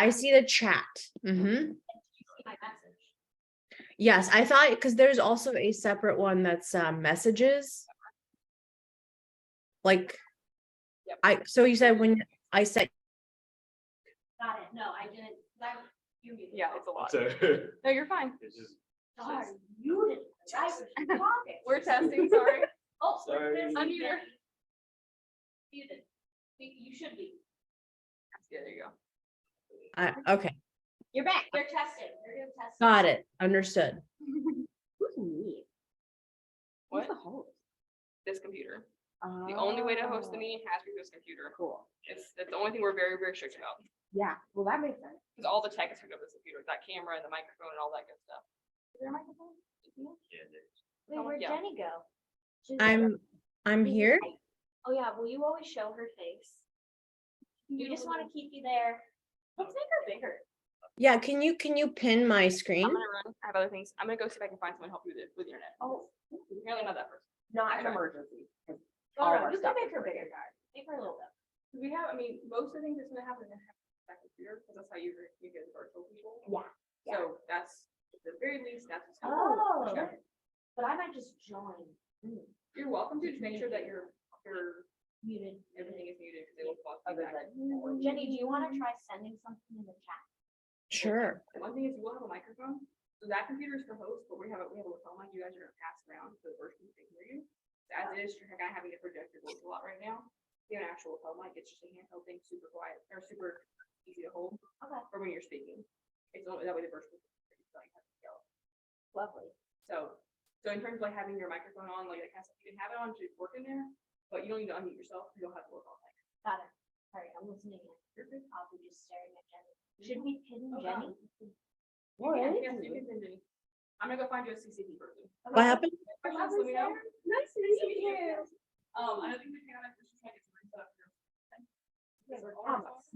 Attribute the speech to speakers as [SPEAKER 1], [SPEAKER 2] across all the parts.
[SPEAKER 1] I see the chat. Mm-hmm.
[SPEAKER 2] You see my message.
[SPEAKER 1] Yes, I thought because there's also a separate one that's messages. Like, so you said when I said.
[SPEAKER 2] Got it. No, I didn't. You muted.
[SPEAKER 3] Yeah, it's a lot.
[SPEAKER 4] So,
[SPEAKER 3] No, you're fine.
[SPEAKER 4] it's just,
[SPEAKER 2] Darn, you didn't. I was talking.
[SPEAKER 3] We're testing, sorry.
[SPEAKER 2] Oh,
[SPEAKER 4] Sorry.
[SPEAKER 2] Unmute her.
[SPEAKER 3] Unmute her.
[SPEAKER 2] Muted. You should be.
[SPEAKER 3] Yeah, there you go.
[SPEAKER 1] Okay,
[SPEAKER 2] You're back. They're testing. They're doing testing.
[SPEAKER 1] got it. Understood.
[SPEAKER 5] Who's me?
[SPEAKER 3] What?
[SPEAKER 5] Who's the host?
[SPEAKER 3] This computer. The only way to host the meeting has to be this computer.
[SPEAKER 5] Cool.
[SPEAKER 3] It's the only thing we're very, very strict about.
[SPEAKER 5] Yeah, well, that makes sense.
[SPEAKER 3] Because all the tech is hooked up to this computer, that camera and the microphone and all that good stuff.
[SPEAKER 2] Is there a microphone?
[SPEAKER 4] yeah, there's-
[SPEAKER 2] Wait, where'd
[SPEAKER 3] Yeah.
[SPEAKER 2] Jenny go?
[SPEAKER 1] I'm here.
[SPEAKER 2] Oh yeah, will you always show her face? We just want to keep you there. Let's make her bigger.
[SPEAKER 1] Yeah, can you pin my
[SPEAKER 3] I'm
[SPEAKER 1] screen?
[SPEAKER 3] gonna run. I have other things. I'm gonna go see if I can find someone to help you with the internet.
[SPEAKER 2] Oh.
[SPEAKER 3] Apparently not that person.
[SPEAKER 5] Not an
[SPEAKER 3] Okay.
[SPEAKER 5] emergency. 'Cause
[SPEAKER 2] Oh,
[SPEAKER 5] all
[SPEAKER 2] no,
[SPEAKER 5] of our
[SPEAKER 2] you can
[SPEAKER 5] stuff
[SPEAKER 2] make
[SPEAKER 5] is
[SPEAKER 2] her
[SPEAKER 5] right
[SPEAKER 2] bigger,
[SPEAKER 5] here.
[SPEAKER 2] guys. Make her a little bit.
[SPEAKER 3] We have, I mean, most of the things that's gonna happen is gonna happen on that computer, because that's how you get virtual people.
[SPEAKER 2] Yeah.
[SPEAKER 3] So that's, at the very least, that's what's
[SPEAKER 2] Oh.
[SPEAKER 3] happening.
[SPEAKER 2] But I might just join.
[SPEAKER 3] You're welcome to make sure that your
[SPEAKER 2] Muted.
[SPEAKER 3] everything is muted, because they will cause
[SPEAKER 5] Other
[SPEAKER 3] feedback.
[SPEAKER 5] than-
[SPEAKER 2] Jenny, do you want to try sending something in the chat?
[SPEAKER 1] Sure.
[SPEAKER 3] One thing is you will have a microphone, so that computer is for host, but we have a phone line you guys are gonna pass around so the person can hear you. So as it is, you're kind of having a projector voice a lot right now. You have an actual phone mic, it's just a handheld thing, super quiet, or super easy to hold
[SPEAKER 2] Okay.
[SPEAKER 3] for when you're speaking. It's only that way the person like have to yell.
[SPEAKER 2] Lovely.
[SPEAKER 3] So in terms of like having your microphone on, like that kind of stuff, you can have it on to work in there, but you don't need to unmute yourself, you don't have to work all night.
[SPEAKER 2] Got it. All right, I'm listening. I'll be just staring at Jenny. Should we pin Jenny?
[SPEAKER 3] What? Yes, you can send any. I'm gonna go find you a CCP person.
[SPEAKER 1] What happened?
[SPEAKER 3] Questions, let me know.
[SPEAKER 2] Nice to meet you.
[SPEAKER 3] I don't think we can, just try to get some stuff here.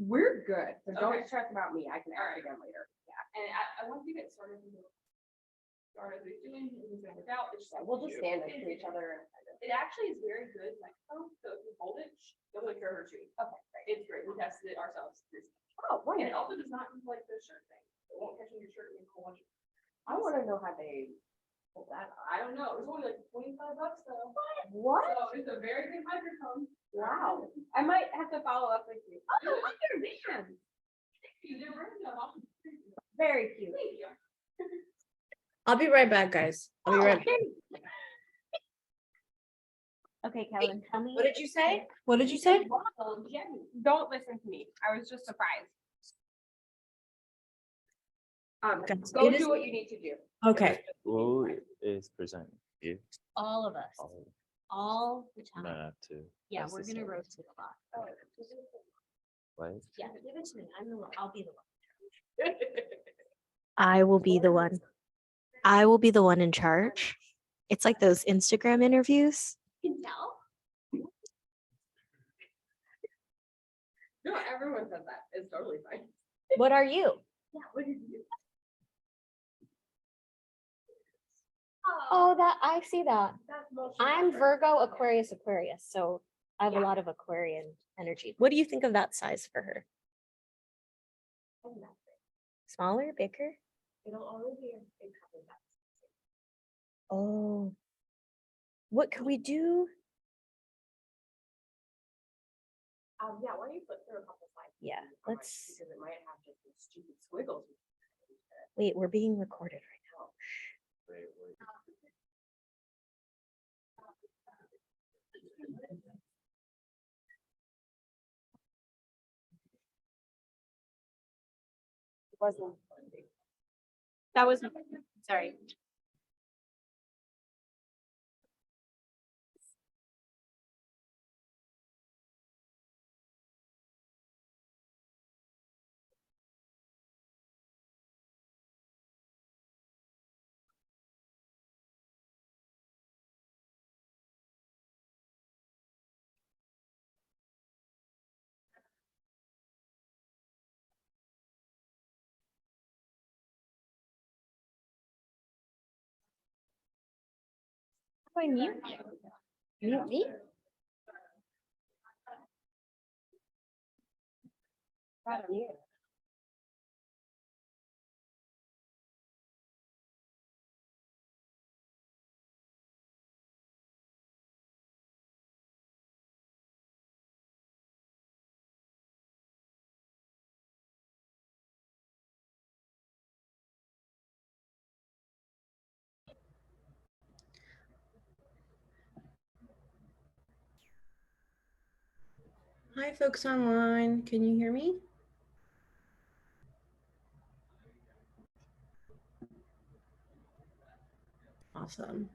[SPEAKER 5] We're good. So don't
[SPEAKER 3] Okay.
[SPEAKER 5] stress about me. I can ask
[SPEAKER 3] Alright.
[SPEAKER 5] again later. Yeah.
[SPEAKER 3] And I want to get started. Started with doing, it's gonna work out. It's just
[SPEAKER 5] We'll just stand next to each other and kind of.
[SPEAKER 3] It actually is very good microphone, so if you hold it, you'll like hear her too.
[SPEAKER 5] Okay, great.
[SPEAKER 3] It's great, we tested it ourselves.
[SPEAKER 5] Oh,
[SPEAKER 3] And it
[SPEAKER 5] wonderful.
[SPEAKER 3] also does not look like the shirt thing. It won't catch on your shirt and hold on.
[SPEAKER 5] I want to know how they pull that off.
[SPEAKER 3] I don't know, it was only like $25 though.
[SPEAKER 5] What?
[SPEAKER 3] So it's a very good microphone.
[SPEAKER 5] Wow. I might have to follow up with you. Oh, wonder man.
[SPEAKER 3] You did a very good job.
[SPEAKER 5] Very cute.
[SPEAKER 3] Thank you.
[SPEAKER 1] I'll be right back, guys. I'll be right back.
[SPEAKER 2] Okay, Kellen, tell me.
[SPEAKER 1] What did you say? What did you say?
[SPEAKER 2] Jenny.
[SPEAKER 3] Don't listen to me, I was just surprised.
[SPEAKER 1] Guys,
[SPEAKER 5] Go
[SPEAKER 1] it is-
[SPEAKER 5] do what you need to do.
[SPEAKER 1] Okay.
[SPEAKER 4] Who is presenting? You?
[SPEAKER 2] All of us,
[SPEAKER 4] Oh,
[SPEAKER 2] all the
[SPEAKER 4] no,
[SPEAKER 2] time.
[SPEAKER 4] not two.
[SPEAKER 2] Yeah,
[SPEAKER 4] That's
[SPEAKER 2] we're
[SPEAKER 4] the
[SPEAKER 2] gonna
[SPEAKER 4] same.
[SPEAKER 2] roast it a lot.
[SPEAKER 4] What?
[SPEAKER 2] Yeah, give it to me. I'll be the one. I will be the one. I will be the one in charge. It's like those Instagram interviews. You can tell.
[SPEAKER 5] No, everyone says that. It's totally fine.
[SPEAKER 2] What are you?
[SPEAKER 5] Yeah, what did you do?
[SPEAKER 2] Oh, that I see that.
[SPEAKER 5] That's most.
[SPEAKER 2] I'm Virgo, Aquarius, Aquarius. So I have a lot of Aquarian energy. What do you think of that size for her? Smaller, bigger?
[SPEAKER 5] It'll only be a couple of bucks.
[SPEAKER 2] Oh. What could we do?
[SPEAKER 5] Yeah, why don't you flip through a couple slides?
[SPEAKER 2] Yeah,
[SPEAKER 5] Alright,
[SPEAKER 2] let's,
[SPEAKER 5] Because it might have just these stupid squiggles.
[SPEAKER 2] wait, we're being recorded right now.
[SPEAKER 4] Wait, wait.
[SPEAKER 5] It wasn't.
[SPEAKER 2] That was, sorry. How do I mute you? Mute me? Not on you.
[SPEAKER 1] Hi, folks online. Can you hear me? Awesome.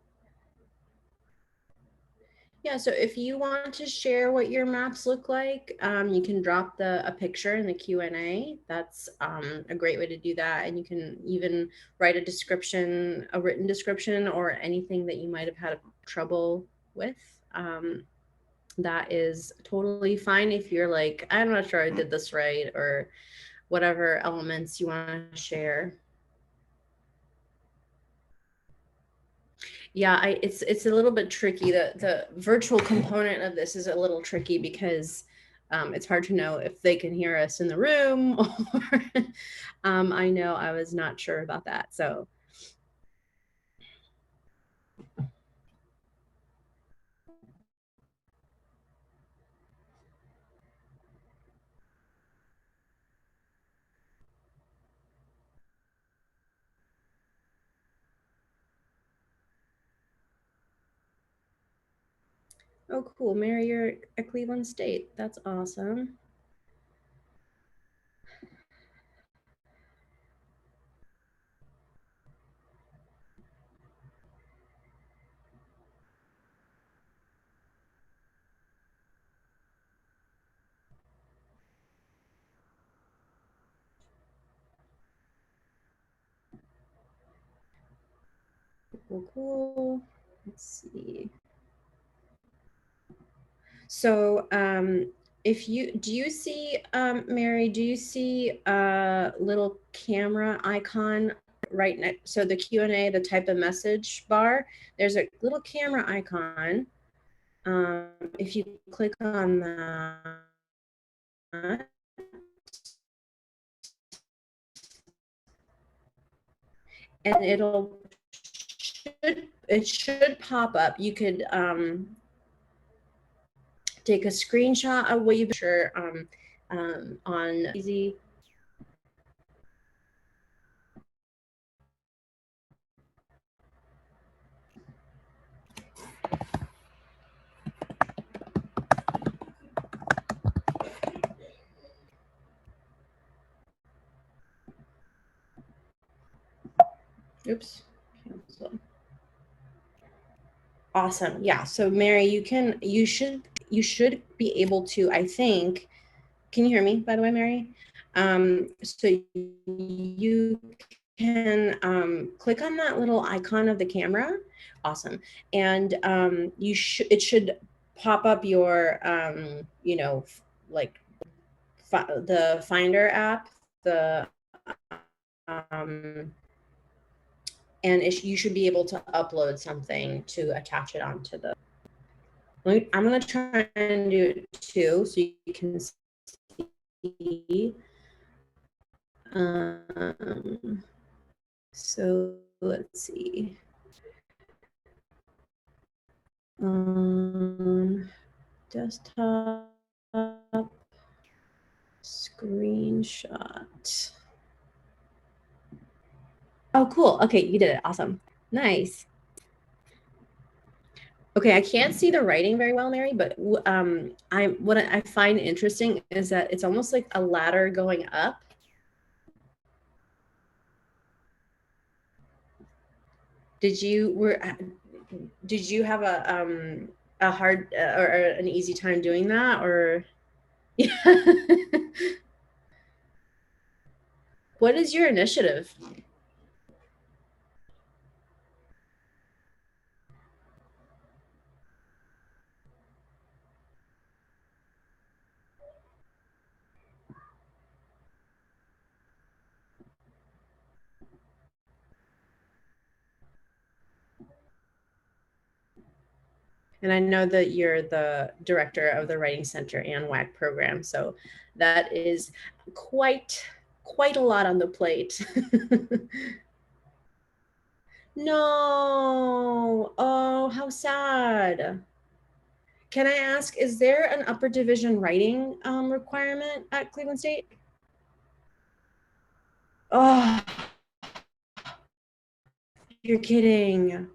[SPEAKER 1] Yeah, so if you want to share what your maps look like, you can drop a picture in the Q&A. That's a great way to do that. And you can even write a description, a written description, or anything that you might have had trouble with. That is totally fine if you're like, I'm not sure I did this right, or whatever elements you want to share. Yeah, it's a little bit tricky. The virtual component of this is a little tricky because it's hard to know if they can hear us in the room or I know I was not sure about that. So oh cool, Mary, you're at Cleveland State. That's awesome. Cool. Let's see. So if you do you see Mary, do you see a little camera icon right next, so the Q&A, the type of message bar, there's a little camera icon. If you click on that, and it should pop up. You could take a screenshot of what you've sure on easy. Oops, cancel. Awesome. Yeah. So Mary, you should be able to, I think, can you hear me, by the way, Mary? So you can click on that little icon of the camera. Awesome. And it should pop up your, like the Finder app, um, and you should be able to upload something to attach it onto the. I'm going to try and do it too, so you can see. So let's see. Desktop screenshot. Oh, cool. Okay, you did it. Awesome. Nice. Okay, I can't see the writing very well, Mary, but what I find interesting is that it's almost like a ladder going up. Did you have a hard or an easy time doing that, or yeah? What is your initiative? And I know that you're the director of the Writing Center and WAC program, so that is quite a lot on the plate. No. Oh, how sad. Can I ask, is there an upper division writing requirement at Cleveland State? Oh, you're kidding.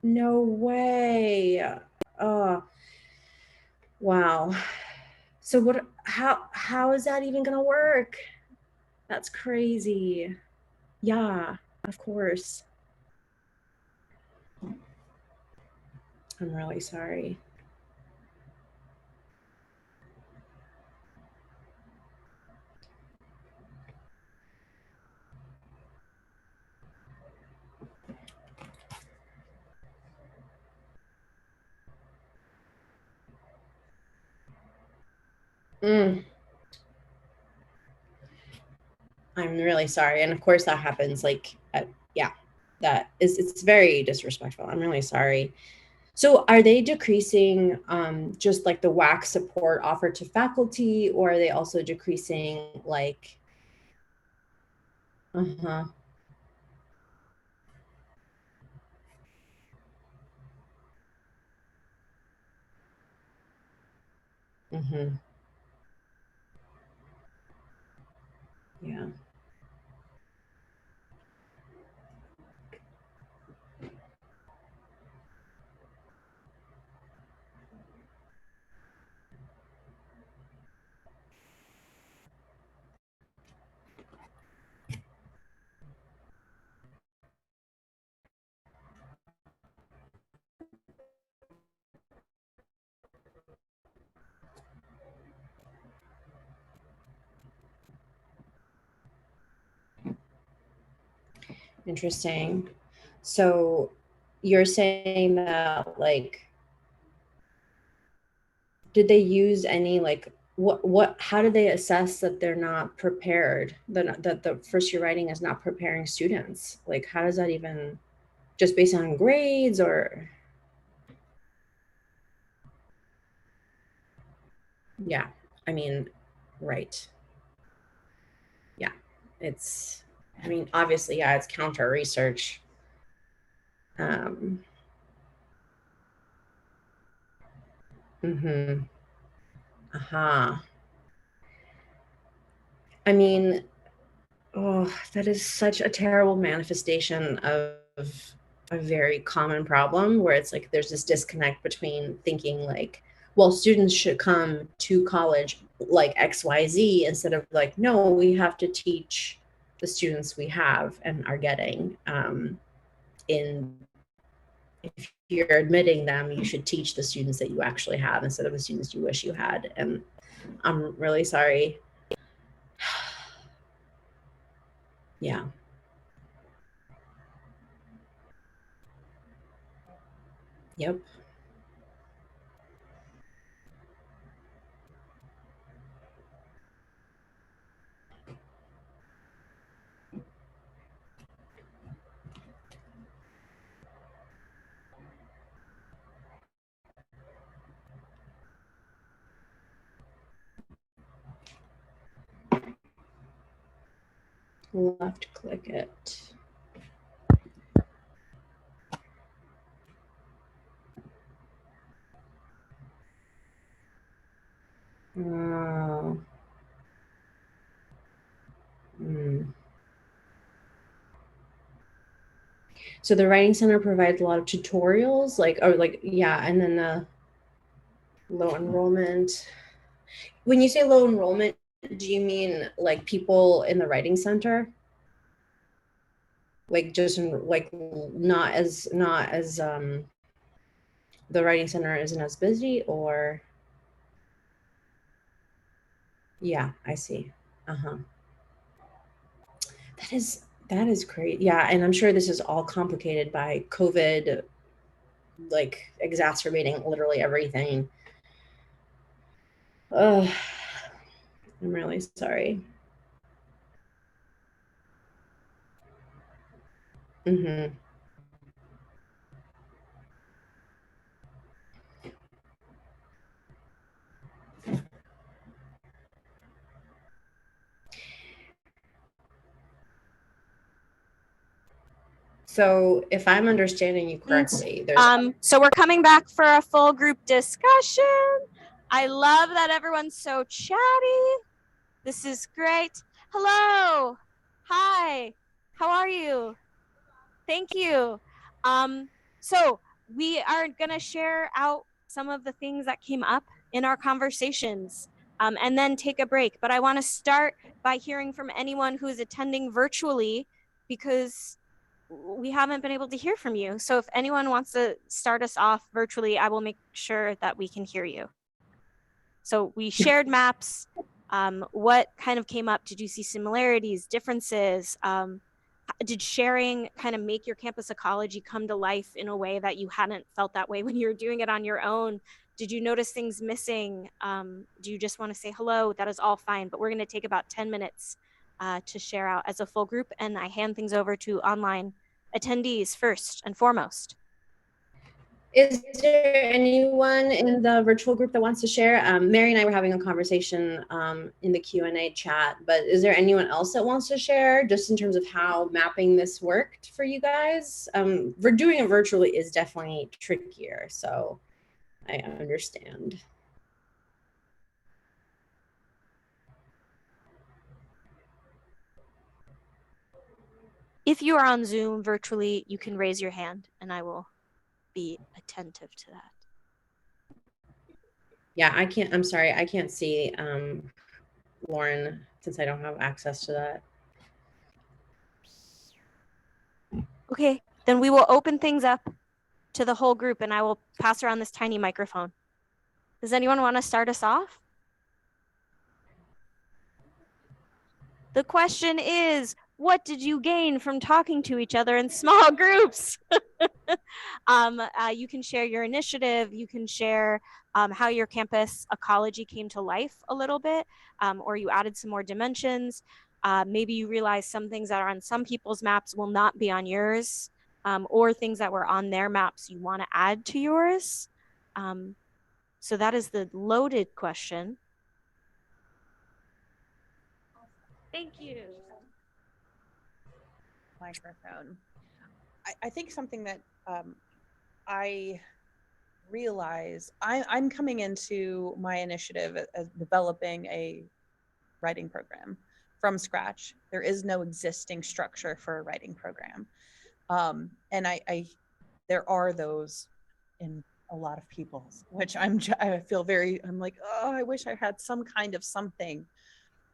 [SPEAKER 1] No way. Oh, wow. So what, how is that even gonna work? That's crazy. Yeah, of course. I'm really sorry. Mm, I'm really sorry. And of course that happens like, yeah, it's very disrespectful. I'm really sorry. So are they decreasing just like the WAC support offered to faculty, or are they also decreasing like, uh-huh, mm-hmm, yeah. Interesting. So you're saying that like, did they use any like what how do they assess that they're not prepared, that the first year writing is not preparing students? Like how does that even, just based on grades or? Yeah, I mean, right. Yeah, it's, I mean, obviously, yeah, it's counter research. Um, mm-hmm. Uh-huh. I mean, oh, that is such a terrible manifestation of a very common problem where it's like there's this disconnect between thinking like, well, students should come to college like XYZ instead of like, no, we have to teach the students we have and are getting. In if you're admitting them, you should teach the students that you actually have instead of the students you wish you had. And I'm really sorry. Yeah. Yep. Left click it. Oh. Mm. So the Writing Center provides a lot of tutorials, like, or like, yeah, and then the low enrollment. When you say low enrollment, do you mean like people in the Writing Center? Like just like not as the Writing Center isn't as busy, or? Yeah, I see. Uh-huh. That is great. Yeah, and I'm sure this is all complicated by COVID, like exacerbating literally everything. Ugh, I'm really sorry. Hmm. So if I'm understanding you correctly, there's
[SPEAKER 2] So we're coming back for a full group discussion. I love that everyone's so chatty. This is great. Hello. Hi. How are you? Thank you. So we are going to share out some of the things that came up in our conversations. and then take a break. But I want to start by hearing from anyone who is attending virtually, because we haven't been able to hear from you. So if anyone wants to start us off virtually, I will make sure that we can hear you. So we shared maps. What kind of came up? Did you see similarities, differences? Did sharing kind of make your campus ecology come to life in a way that you hadn't felt that way when you were doing it on your own? Did you notice things missing? Do you just want to say hello? That is all fine, but we're going to take about 10 minutes to share out as a full group, and I hand things over to online attendees first and foremost.
[SPEAKER 1] Is there anyone in the virtual group that wants to share? Mary and I were having a conversation in the Q&A chat, but is there anyone else that wants to share just in terms of how mapping this worked for you guys? We're doing it virtually is definitely trickier, so I understand.
[SPEAKER 2] If you are on Zoom virtually, you can raise your hand and I will be attentive to that.
[SPEAKER 1] Yeah, I'm sorry, I can't see Lauren since I don't have access to that.
[SPEAKER 2] Okay, then we will open things up to the whole group and I will pass around this tiny microphone. Does anyone want to start us off? The question is, what did you gain from talking to each other in small groups? You can share your initiative. You can share how your campus ecology came to life a little bit, or you added some more dimensions. Maybe you realize some things that are on some people's maps will not be on yours, or things that were on their maps you want to add to yours. So that is the loaded question. Thank you.
[SPEAKER 6] Microphone. I think something that I realize I'm coming into my initiative as developing a writing program from scratch. There is no existing structure for a writing program, and there are those in a lot of people's, which I feel I'm like, oh, I wish I had some kind of something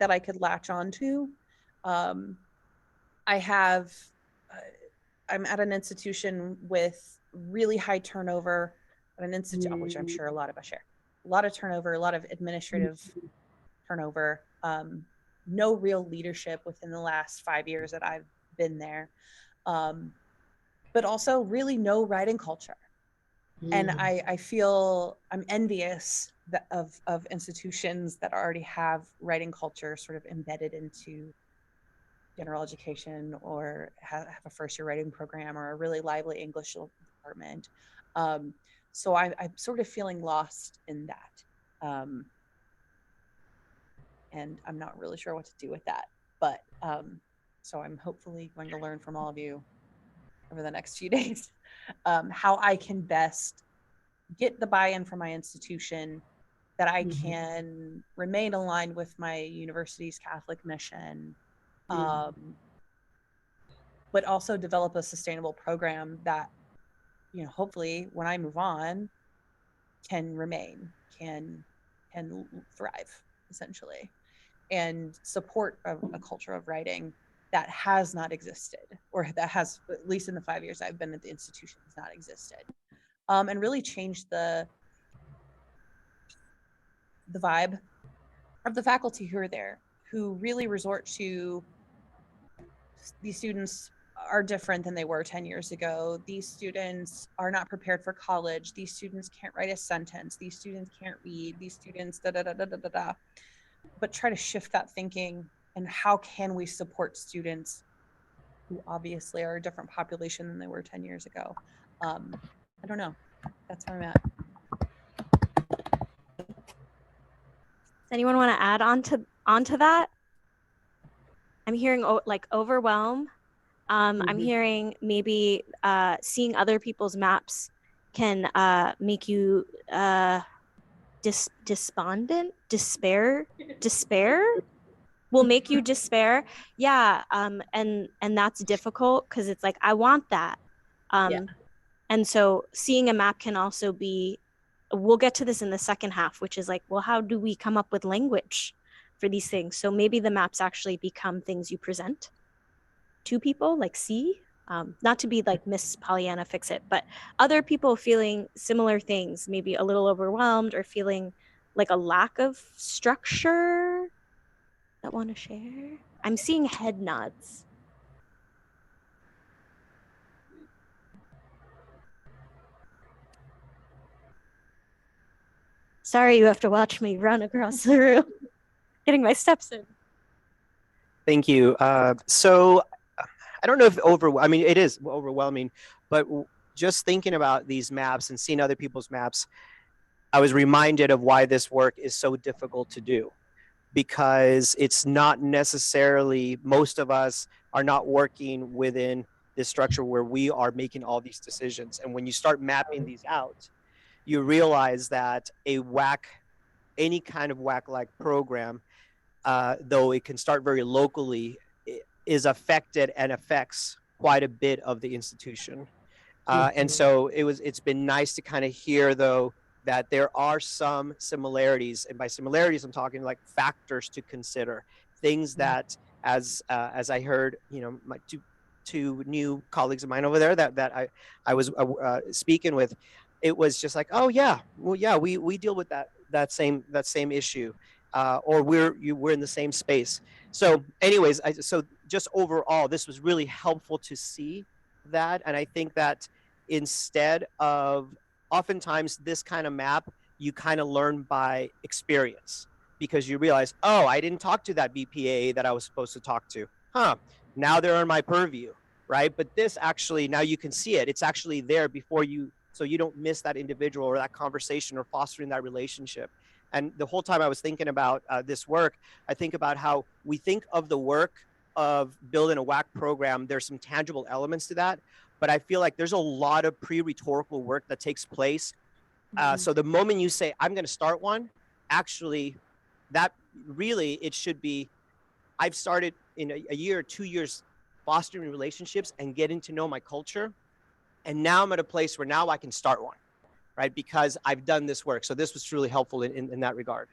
[SPEAKER 6] that I could latch onto. I'm at an institution with really high turnover, at an institute, which I'm sure a lot of us share. A lot of turnover, a lot of administrative turnover, no real leadership within the last 5 years that I've been there, but also really no writing culture. And I feel I'm envious of institutions that already have writing culture sort of embedded into general education, or have a first year writing program, or a really lively English department. So I'm sort of feeling lost in that. And I'm not really sure what to do with that. But so I'm hopefully going to learn from all of you over the next few days how I can best get the buy-in from my institution, that I can remain aligned with my university's Catholic mission, but also develop a sustainable program that, hopefully when I move on, can remain, can thrive, essentially, and support a culture of writing that has not existed, or that has, at least in the 5 years I've been at the institution, has not existed, and really change the vibe of the faculty who are there, who really resort to, these students are different than they were 10 years ago. These students are not prepared for college. These students can't write a sentence. These students can't read. These students da. But try to shift that thinking, and how can we support students who obviously are a different population than they were 10 years ago? I don't know. That's where I'm at.
[SPEAKER 2] Does anyone want to add onto that? I'm hearing like overwhelm. I'm hearing maybe seeing other people's maps can make you despondent, despair will make you despair. Yeah, and that's difficult, because it's like, I want that. And so seeing a map can also be we'll get to this in the second half, which is like, well, how do we come up with language for these things? So maybe the maps actually become things you present to people, like see, not to be like Miss Pollyanna fix it, but other people feeling similar things, maybe a little overwhelmed or feeling like a lack of structure that want to share. I'm seeing head nods. Sorry, you have to watch me run across the room, getting my steps in.
[SPEAKER 7] Thank you. So I don't know if I mean, it is overwhelming, but just thinking about these maps and seeing other people's maps, I was reminded of why this work is so difficult to do, because it's not necessarily, most of us are not working within this structure where we are making all these decisions. And when you start mapping these out, you realize that a WAC, any kind of WAC-like program, though it can start very locally, is affected and affects quite a bit of the institution. And so it's been nice to kind of hear, though, that there are some similarities, and by similarities, I'm talking like factors to consider, things that, as I heard, you know, my two new colleagues of mine over there that I was speaking with, it was just like, oh yeah, well yeah, we deal with that same issue, or we're in the same space. So anyways, so just overall, this was really helpful to see that, and I think that instead of, oftentimes this kind of map, you kind of learn by experience, because you realize, oh, I didn't talk to that BPA that I was supposed to talk to. Now they're on my purview, right? But this actually, now you can see it. It's actually there before you, so you don't miss that individual or that conversation or fostering that relationship. And the whole time I was thinking about this work, I think about how we think of the work of building a WAC program. There's some tangible elements to that, but I feel like there's a lot of pre-rhetorical work that takes place. So the moment you say, I'm going to start one, actually, that really, it should be, I've started in a year or 2 years fostering relationships and getting to know my culture. And now I'm at a place where now I can start one, right? Because I've done this work. So this was truly helpful in that regard.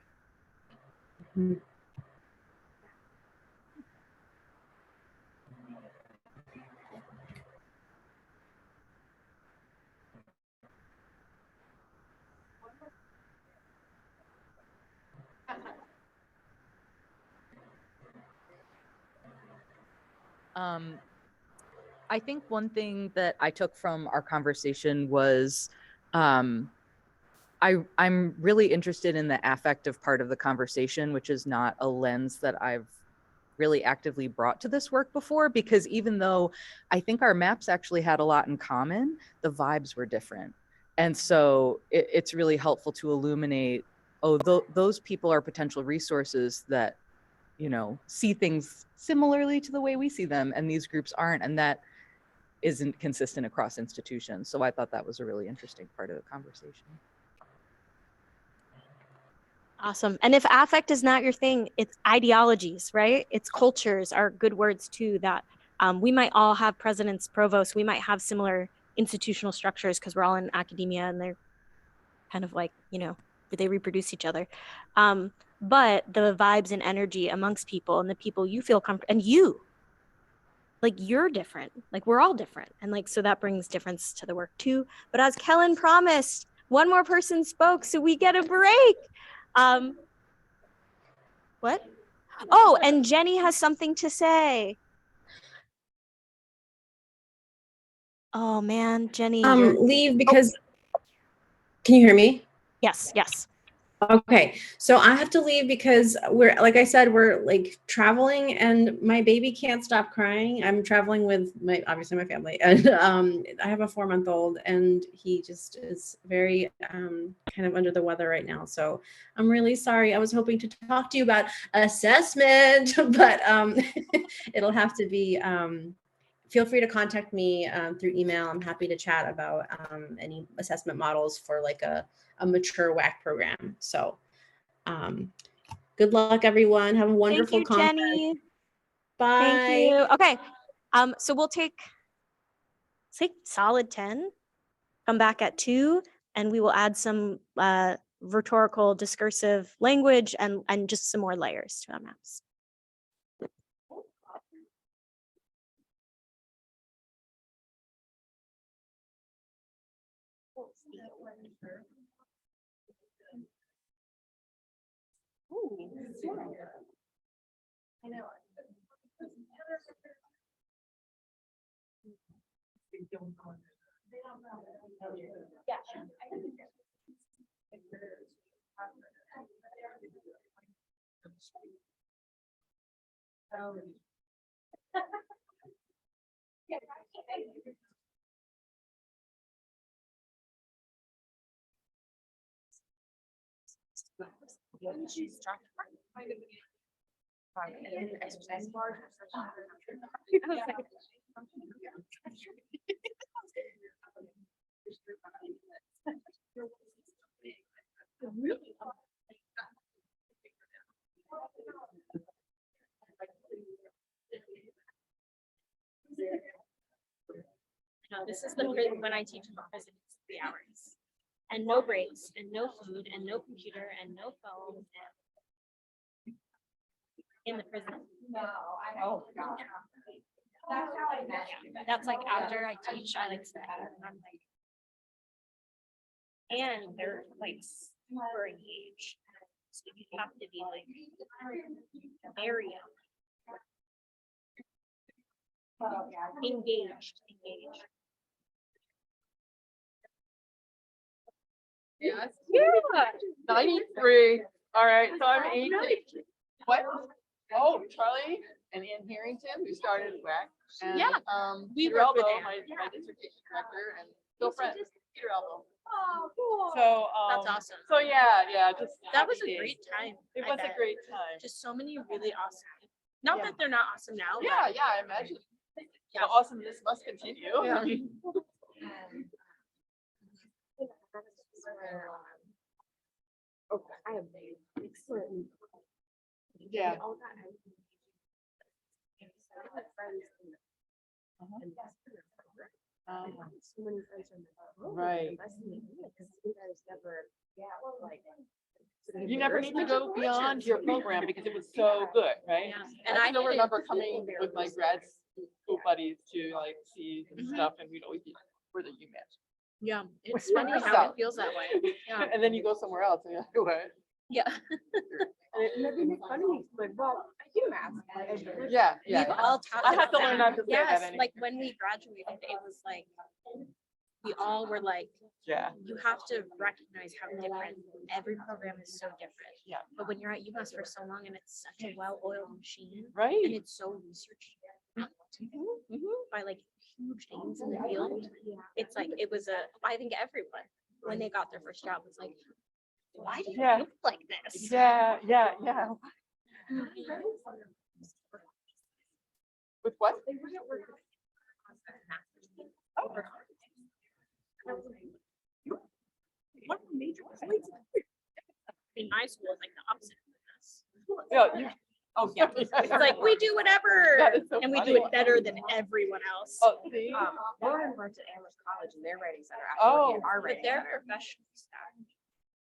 [SPEAKER 8] I think one thing that I took from our conversation was I'm really interested in the affective part of the conversation, which is not a lens that I've really actively brought to this work before, because even though I think our maps actually had a lot in common, the vibes were different. And so it's really helpful to illuminate, oh, those people are potential resources that, you know, see things similarly to the way we see them, and these groups aren't, and that isn't consistent across institutions. So I thought that was a really interesting part of the conversation.
[SPEAKER 2] Awesome. And if affect is not your thing, it's ideologies, right? It's cultures are good words too, that we might all have presidents, provosts, we might have similar institutional structures because we're all in academia and they're kind of like, you know, they reproduce each other. But the vibes and energy amongst people and the people you feel comfortable, and you, like you're different, like we're all different. And like, so that brings difference to the work too. But as Kellen promised, one more person spoke, so we get a break. What? Oh, and Jenny has something to say. Oh man, Jenny.
[SPEAKER 1] Leave because, can you hear me?
[SPEAKER 2] Yes, yes.
[SPEAKER 1] Okay, so I have to leave because we're, like I said, we're like traveling and my baby can't stop crying. I'm traveling with obviously my family, and I have a 4-month-old and he just is very kind of under the weather right now. So I'm really sorry. I was hoping to talk to you about assessment, but it'll have to be, feel free to contact me through email. I'm happy to chat about any assessment models for like a mature WAC program. So good luck, everyone. Have a wonderful
[SPEAKER 2] conference.
[SPEAKER 1] Jenny. Bye.
[SPEAKER 2] Thank you. Okay. So we'll take solid 10, come back at 2, And we will add some rhetorical discursive language and just some more layers to our maps. No, this is when I teach in the prison, it's 3 hours. And no breaks, and no food, and no computer, and no phone. And in the prison.
[SPEAKER 5] No, I know.
[SPEAKER 2] That's like after I teach, I like sit and I'm like. And they're like super engaged. So you have to be like very engaged.
[SPEAKER 9] Yes. Yeah. 93. All right. So I'm 80. What? Oh, Charlie and Ann Harrington, who started WAC. And,
[SPEAKER 2] Yeah, we
[SPEAKER 9] Peter
[SPEAKER 2] worked with
[SPEAKER 9] Elbow,
[SPEAKER 2] Ann.
[SPEAKER 9] my dissertation director, and Bill Friend, Peter Elbow.
[SPEAKER 5] Oh, cool.
[SPEAKER 9] So,
[SPEAKER 2] That's awesome.
[SPEAKER 9] So yeah, just.
[SPEAKER 2] That was
[SPEAKER 9] happy
[SPEAKER 2] a
[SPEAKER 9] days.
[SPEAKER 2] great time.
[SPEAKER 9] It
[SPEAKER 2] I
[SPEAKER 9] was a
[SPEAKER 2] bet.
[SPEAKER 9] great time.
[SPEAKER 2] Just so many really awesome. Not
[SPEAKER 9] Yeah.
[SPEAKER 2] that they're not awesome now. but
[SPEAKER 9] Yeah, I imagine.
[SPEAKER 2] Yeah.
[SPEAKER 9] The awesomeness must continue.
[SPEAKER 2] Yeah.
[SPEAKER 5] Okay, I have excellent.
[SPEAKER 9] Yeah.
[SPEAKER 5] All that. So many friends are like,
[SPEAKER 9] Right.
[SPEAKER 5] because you guys never, like.
[SPEAKER 9] You never need to go beyond your program because it was so good, right?
[SPEAKER 2] Yeah.
[SPEAKER 9] And
[SPEAKER 2] And
[SPEAKER 9] I
[SPEAKER 2] I
[SPEAKER 9] still
[SPEAKER 2] did it-
[SPEAKER 9] remember coming with my grad school buddies to like see and
[SPEAKER 2] Mhm.
[SPEAKER 9] stuff, and we'd always be where the UMass.
[SPEAKER 2] Yeah, it's
[SPEAKER 9] What's
[SPEAKER 2] funny
[SPEAKER 9] yours
[SPEAKER 2] how
[SPEAKER 9] out?
[SPEAKER 2] it feels that way. Yeah.
[SPEAKER 9] And then you go somewhere else and you're like, what?
[SPEAKER 2] Yeah.
[SPEAKER 5] And it'd be funny, like, well, you asked.
[SPEAKER 9] Yeah,
[SPEAKER 2] We've
[SPEAKER 9] yeah.
[SPEAKER 2] all talked
[SPEAKER 9] I had
[SPEAKER 2] about
[SPEAKER 9] to learn not to say that
[SPEAKER 2] Yes,
[SPEAKER 9] anymore.
[SPEAKER 2] like when we graduated, it was like, we all were like,
[SPEAKER 9] Yeah,
[SPEAKER 2] you have to recognize how different, every program is so different.
[SPEAKER 9] Yeah.
[SPEAKER 2] But when you're at UMass for so long and it's such a well-oiled machine and
[SPEAKER 9] right.
[SPEAKER 2] it's so researched by like huge names in the field, it's like, it was I think everyone, when they got their first job was like, why do you
[SPEAKER 9] Yeah.
[SPEAKER 2] look like this?
[SPEAKER 9] Yeah. With what?
[SPEAKER 2] What major? In my school, it's like the opposite of this.
[SPEAKER 9] Yeah. Oh, yeah.
[SPEAKER 2] It's like, we do whatever,
[SPEAKER 9] That is so
[SPEAKER 2] and we do
[SPEAKER 9] funny.
[SPEAKER 2] it better than everyone else.
[SPEAKER 9] Oh, see?
[SPEAKER 5] Lauren works at Amherst College and their writing center.
[SPEAKER 9] Oh.
[SPEAKER 5] Our
[SPEAKER 2] But
[SPEAKER 5] writing
[SPEAKER 2] they're
[SPEAKER 5] center.
[SPEAKER 2] professional staff.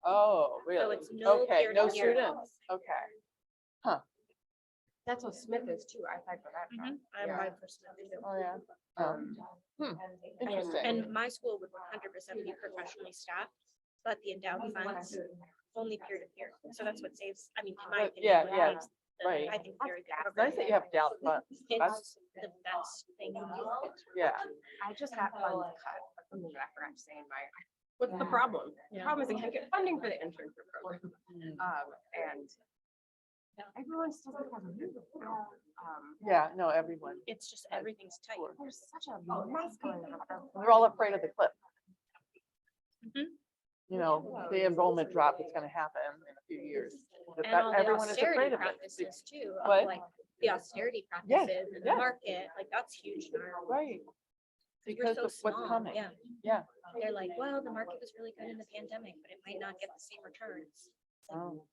[SPEAKER 9] Oh, really?
[SPEAKER 2] it's no
[SPEAKER 9] Okay, no
[SPEAKER 2] peer-to-peer.
[SPEAKER 9] students. Okay.
[SPEAKER 5] That's what Smith is too. I applied for that. job.
[SPEAKER 2] I
[SPEAKER 5] Yeah.
[SPEAKER 2] applied for Smith too.
[SPEAKER 9] Oh, yeah. Interesting.
[SPEAKER 2] And my school would 100% be professionally staffed, but the endowed funds, only peer-to-peer. So that's what saves, I mean, in my opinion.
[SPEAKER 9] Yeah,
[SPEAKER 2] what
[SPEAKER 9] yeah,
[SPEAKER 2] saves the,
[SPEAKER 9] right.
[SPEAKER 2] I think very good.
[SPEAKER 9] It's nice that you have down funds.
[SPEAKER 2] It's the best thing.
[SPEAKER 9] Yeah.
[SPEAKER 5] I just got funds cut from the WAC grant saying what's the
[SPEAKER 2] Yeah.
[SPEAKER 5] problem? The
[SPEAKER 2] Yeah.
[SPEAKER 5] problem is I can't get funding for the internship program. And everyone still has a new.
[SPEAKER 9] Yeah, no, everyone.
[SPEAKER 2] It's just, everything's tight.
[SPEAKER 5] There's such a mess going on.
[SPEAKER 9] They're all afraid of the cliff.
[SPEAKER 2] Mhm.
[SPEAKER 9] You know, the enrollment drop that's gonna happen in a few years. But
[SPEAKER 2] And
[SPEAKER 9] that
[SPEAKER 2] all the
[SPEAKER 9] everyone is
[SPEAKER 2] austerity
[SPEAKER 9] afraid of it.
[SPEAKER 2] practices too, of
[SPEAKER 9] What?
[SPEAKER 2] like the austerity
[SPEAKER 9] Yes,
[SPEAKER 2] practices and the
[SPEAKER 9] yes.
[SPEAKER 2] market, like that's huge. in our-
[SPEAKER 9] Right.
[SPEAKER 2] We're
[SPEAKER 9] Because
[SPEAKER 2] so
[SPEAKER 9] of what's
[SPEAKER 2] small,
[SPEAKER 9] coming.
[SPEAKER 2] Yeah.
[SPEAKER 9] Yeah.
[SPEAKER 2] They're like, well, the market was really good in the pandemic, but it might not get the same returns.
[SPEAKER 9] Oh.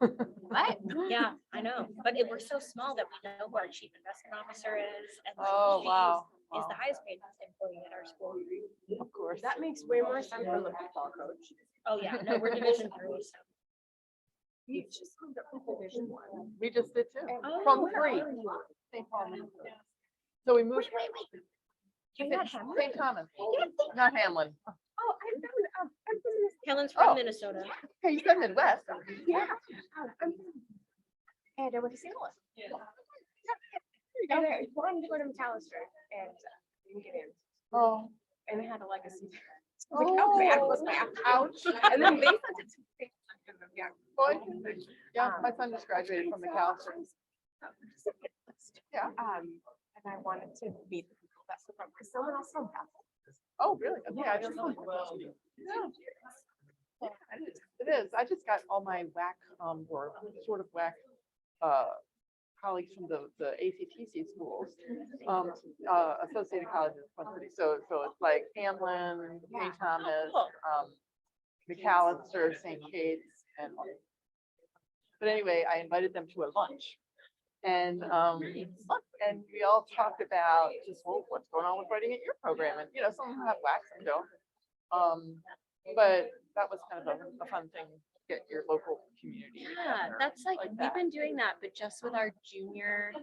[SPEAKER 10] What? Yeah, I know, but we're so small that we know who our chief investment officer is, and
[SPEAKER 9] Oh,
[SPEAKER 10] she
[SPEAKER 9] wow.
[SPEAKER 10] is the highest paid employee at our school.
[SPEAKER 9] Of course.
[SPEAKER 5] That makes way more sense than the football coach.
[SPEAKER 10] Oh, yeah, no, we're Division 3, so.
[SPEAKER 5] We just moved up to Division 1.
[SPEAKER 9] We just did too.
[SPEAKER 10] Oh,
[SPEAKER 9] From
[SPEAKER 10] where
[SPEAKER 9] 3.
[SPEAKER 10] are you?
[SPEAKER 9] St. Paul. So we moved.
[SPEAKER 10] You're not Hamlin?
[SPEAKER 9] St. Thomas, not Hamlin.
[SPEAKER 5] Oh, I'm from,
[SPEAKER 10] Helen's from
[SPEAKER 9] Oh.
[SPEAKER 10] Minnesota.
[SPEAKER 9] Hey, you said Midwest.
[SPEAKER 5] yeah. And I went to St. Louis. And I wanted to go to McAllister and didn't get in.
[SPEAKER 9] Oh.
[SPEAKER 5] And I had a legacy. Like, how bad was my ouch? And then they sent it to me. Yeah.
[SPEAKER 9] Boy. Yeah, my son just graduated from McAllister. Yeah.
[SPEAKER 5] And I wanted to meet the people that's from, because someone else from that.
[SPEAKER 9] Oh, really? Yeah, I don't know. Yeah. Yeah, it is. I just got all my WAC, or sort of WAC, colleagues from the ACTC schools, associated colleges, Twin Cities. So it's like Hamlin, St. Thomas, McAllister, St. Kate's, and. But anyway, I invited them to a lunch, and we all talked about just what's going on with writing at your program, and some of them have WAC, some don't. But that was kind of a fun thing. Get your local community.
[SPEAKER 10] Yeah,
[SPEAKER 9] together
[SPEAKER 10] that's like, we've
[SPEAKER 9] that.
[SPEAKER 10] been doing that, but just with our junior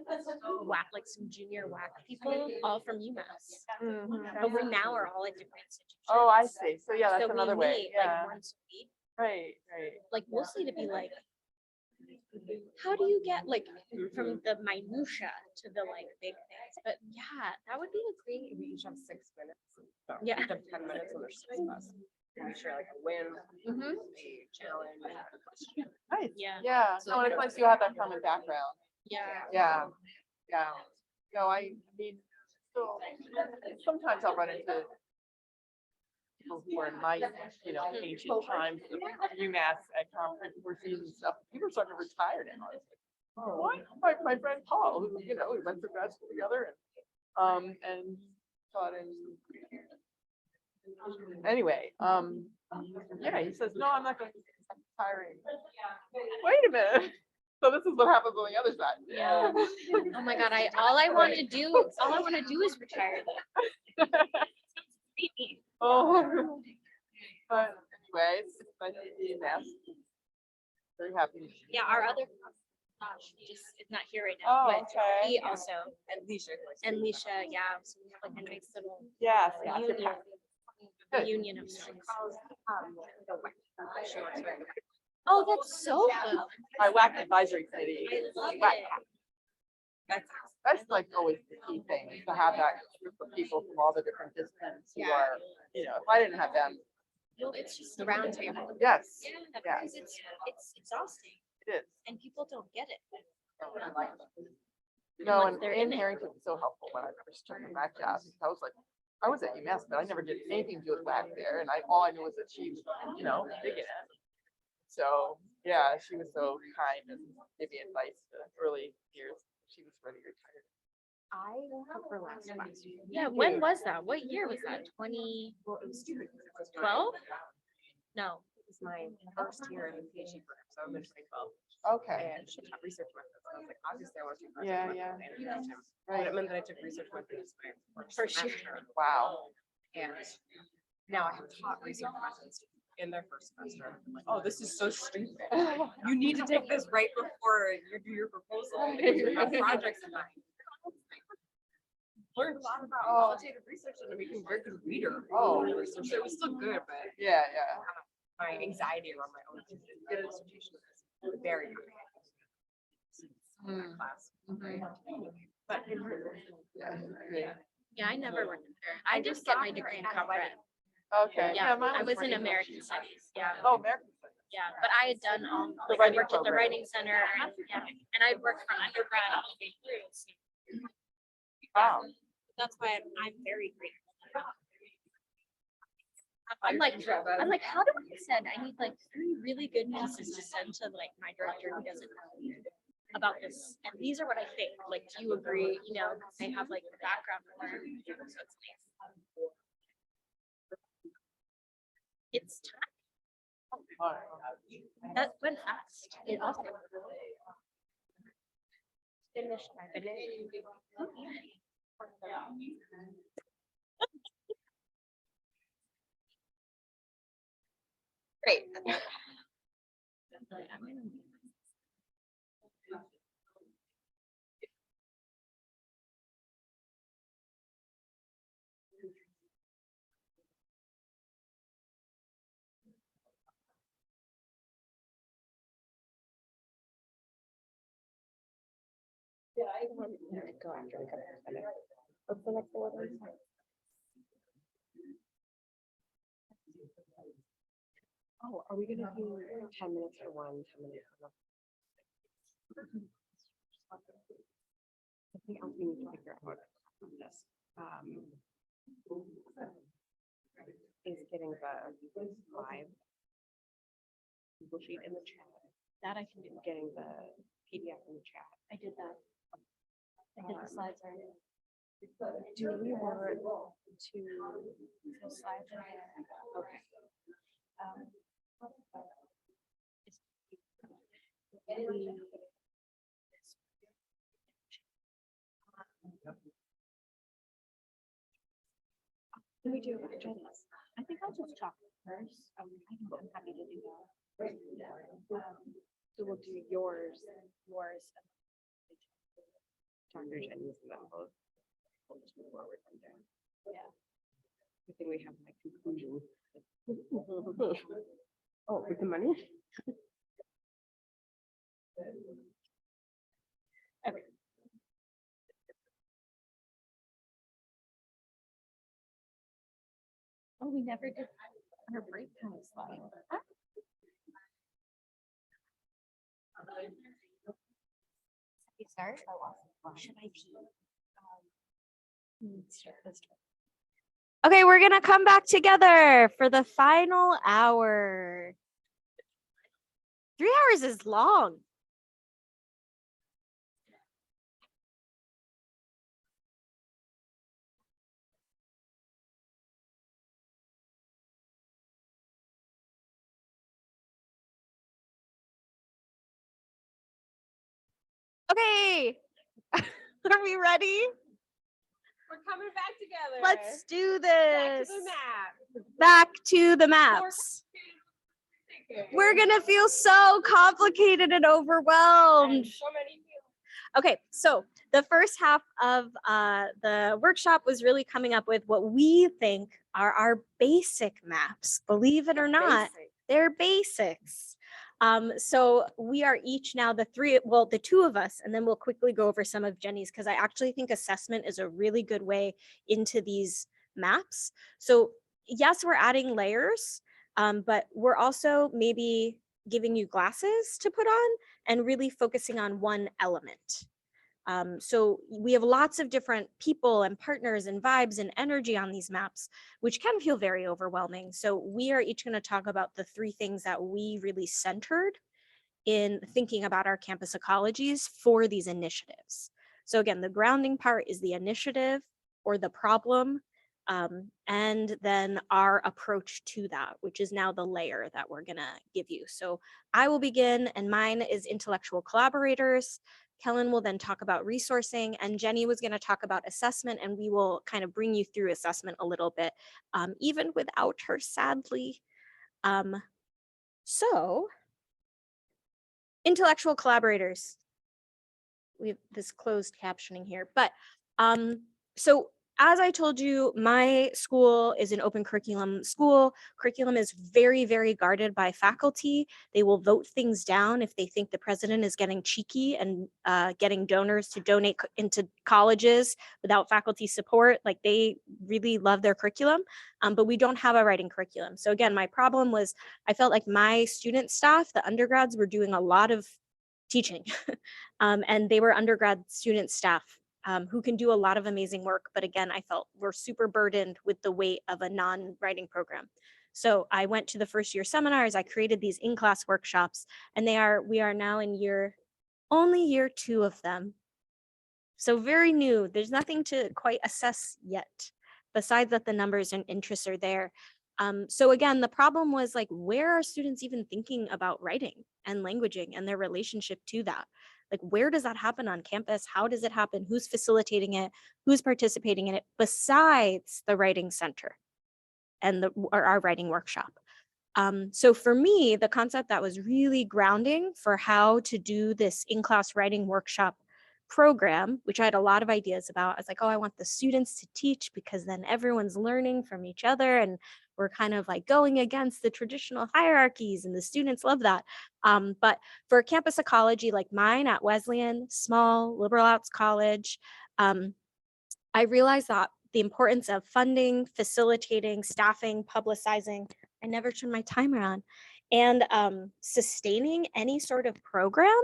[SPEAKER 10] WAC, like some junior WAC people, all from UMass. But we now are all at different institutions.
[SPEAKER 9] Oh, I see. So yeah, that's
[SPEAKER 10] So we
[SPEAKER 9] another way.
[SPEAKER 10] meet,
[SPEAKER 9] Yeah.
[SPEAKER 10] like once a week,
[SPEAKER 9] Right.
[SPEAKER 10] like mostly to be like, how do you get like from the minutia to the like big things? But yeah, that would be a great.
[SPEAKER 5] We each have 6 minutes.
[SPEAKER 10] Yeah.
[SPEAKER 5] We each have 10 minutes and there's 6 of us. We share like a win, a challenge, a question.
[SPEAKER 9] Nice.
[SPEAKER 10] Yeah.
[SPEAKER 9] Yeah. So it's nice you have that common background.
[SPEAKER 10] Yeah.
[SPEAKER 9] Yeah. Yeah. No, I mean, so sometimes I'll run into people who are in my, ancient times, UMass at conferences and stuff. People are starting to retire now. It's like, oh, what? My friend Paul, who, we went to grad school together and taught in. Anyway, yeah, he says, no, I'm not going to be retiring. Wait a minute. So this is what happens on the other side.
[SPEAKER 10] Yeah. Oh my God, all I want to do is retire.
[SPEAKER 9] Oh, but anyways, it's nice to see you now. Very happy.
[SPEAKER 10] Yeah, our other she just is not here right now,
[SPEAKER 9] Oh,
[SPEAKER 10] but
[SPEAKER 9] okay.
[SPEAKER 10] he also
[SPEAKER 5] And Leisha.
[SPEAKER 10] and Leisha, yeah, so we have like a nice little
[SPEAKER 9] Yes.
[SPEAKER 10] union of sorts.
[SPEAKER 5] She works very
[SPEAKER 10] Oh, that's so good.
[SPEAKER 9] My WAC advisory committee.
[SPEAKER 10] I love
[SPEAKER 9] WAC.
[SPEAKER 10] it.
[SPEAKER 9] That's like always the key thing, is to have that group of people from all the different disciplines who are, if I didn't have them.
[SPEAKER 10] Well, it's just the round table.
[SPEAKER 9] Yes.
[SPEAKER 10] Yeah,
[SPEAKER 9] Yes.
[SPEAKER 10] because it's exhausting
[SPEAKER 9] It is.
[SPEAKER 10] and people don't get it.
[SPEAKER 9] No,
[SPEAKER 10] once
[SPEAKER 9] and
[SPEAKER 10] they're
[SPEAKER 9] Ian
[SPEAKER 10] in it.
[SPEAKER 9] Harrington was so helpful when I first took the WAC job. I was like, I was at UMass, but I never did anything to do with WAC there, and all I knew was that she was, digging it. So, yeah, she was so kind and gave me advice to early years. She was ready to retire.
[SPEAKER 5] I took her last class.
[SPEAKER 10] Yeah, when was that? What year was that? 2012?
[SPEAKER 5] Well, it was 2 weeks.
[SPEAKER 10] No.
[SPEAKER 5] It was my first year in the PhD program, so I was in 2012.
[SPEAKER 9] Okay.
[SPEAKER 5] And she taught research methods. I was like, obviously I want to do
[SPEAKER 9] Yeah,
[SPEAKER 5] research
[SPEAKER 9] yeah.
[SPEAKER 5] methods. But it meant that I took research methods my
[SPEAKER 10] First year.
[SPEAKER 5] semester.
[SPEAKER 9] Wow.
[SPEAKER 5] And now I have taught research methods in their first semester. I'm like, oh, this is so stupid. You need to take this right before you do your proposal. You have projects in mind. Learned a lot about qualitative research and I became a very good reader.
[SPEAKER 9] Oh.
[SPEAKER 5] So it was still good, but
[SPEAKER 9] Yeah.
[SPEAKER 5] my anxiety around my own dissertation was very high.
[SPEAKER 9] Mm.
[SPEAKER 5] Class.
[SPEAKER 9] Mhm.
[SPEAKER 5] But
[SPEAKER 9] Yeah. Great.
[SPEAKER 10] Yeah, I never worked there. I just get my degree in comp ed.
[SPEAKER 9] Okay.
[SPEAKER 10] Yeah,
[SPEAKER 9] mine
[SPEAKER 10] I was in
[SPEAKER 9] writing.
[SPEAKER 10] American Studies. Yeah.
[SPEAKER 9] Oh, American.
[SPEAKER 10] Yeah, but I had done all,
[SPEAKER 9] The
[SPEAKER 10] like, I
[SPEAKER 9] writing
[SPEAKER 10] worked at the
[SPEAKER 9] program.
[SPEAKER 10] writing center and, yeah, and I'd worked from undergrad all the way through.
[SPEAKER 9] Wow.
[SPEAKER 10] That's why I'm very grateful. I'm like, how do I send? I need like 3 really good pieces to send to like my director who doesn't know about this. And these are what I think. Like, do you agree? They have like the background for it. So it's nice. It's time.
[SPEAKER 9] All right.
[SPEAKER 10] That went fast. It also finished my banana. Great. Go after the what's the next one?
[SPEAKER 5] Oh, are we gonna do 10 minutes for one, 10 minutes for another? Something else we need to figure out on this. Is getting the live Google sheet in the chat.
[SPEAKER 10] That I can do.
[SPEAKER 5] Getting the PDF in the chat.
[SPEAKER 10] I did that. I did the slides already.
[SPEAKER 5] Do we want to
[SPEAKER 10] The slides are there.
[SPEAKER 5] okay.
[SPEAKER 10] Can we do agendas? I think I'll just talk first. I'm happy to do that.
[SPEAKER 5] So we'll do yours. Dr. Jenny's and then we'll just move forward from there.
[SPEAKER 10] Yeah.
[SPEAKER 5] I think we have my conclusion. Oh, with the money?
[SPEAKER 10] Okay. Oh, we never did our breakdown slide. We start? Should I pee? Let's start.
[SPEAKER 2] Okay, we're gonna come back together for the final hour. 3 hours is long. Okay, are we ready?
[SPEAKER 5] We're coming back together.
[SPEAKER 2] Let's do
[SPEAKER 5] Back to
[SPEAKER 2] this.
[SPEAKER 5] the map.
[SPEAKER 2] Back to the maps. We're gonna feel so complicated and overwhelmed.
[SPEAKER 5] So many feelings.
[SPEAKER 2] Okay, so the first half of the workshop was really coming up with what we think are our basic maps. Believe it or not, they're basics. So we are each now the two of us, and then we'll quickly go over some of Jenny's, because I actually think assessment is a really good way into these maps. So yes, we're adding layers, but we're also maybe giving you glasses to put on and really focusing on one element. So we have lots of different people and partners and vibes and energy on these maps, which can feel very overwhelming. So we are each going to talk about the 3 things that we really centered in thinking about our campus ecologies for these initiatives. So again, the grounding part is the initiative or the problem, and then our approach to that, which is now the layer that we're gonna give you. So I will begin, and mine is intellectual collaborators. Kellen will then talk about resourcing, and Jenny was gonna talk about assessment, and we will kind of bring you through assessment a little bit, even without her, sadly. So intellectual collaborators. We have this closed captioning here, but so as I told you, my school is an open curriculum school. Curriculum is very, very guarded by faculty. They will vote things down if they think the president is getting cheeky and getting donors to donate into colleges without faculty support. Like, they really love their curriculum, but we don't have a writing curriculum. So again, my problem was I felt like my student staff, the undergrads, were doing a lot of teaching and they were undergrad student staff who can do a lot of amazing work. But again, I felt we're super burdened with the weight of a non-writing program. So I went to the first year seminars, I created these in-class workshops, and we are now in only year 2 of them. So very new, there's nothing to quite assess yet, besides that the numbers and interests are there. So again, the problem was like, where are students even thinking about writing and languaging and their relationship to that? Like, where does that happen on campus? How does it happen? Who's facilitating it? Who's participating in it besides the writing center and our writing workshop? So for me, the concept that was really grounding for how to do this in-class writing workshop program, which I had a lot of ideas about. I was like, oh, I want the students to teach because then everyone's learning from each other and we're kind of like going against the traditional hierarchies and the students love that. But for a campus ecology like mine at Wesleyan, small liberal arts college, I realized that the importance of funding, facilitating, staffing, publicizing, I never turned my timer on, and sustaining any sort of program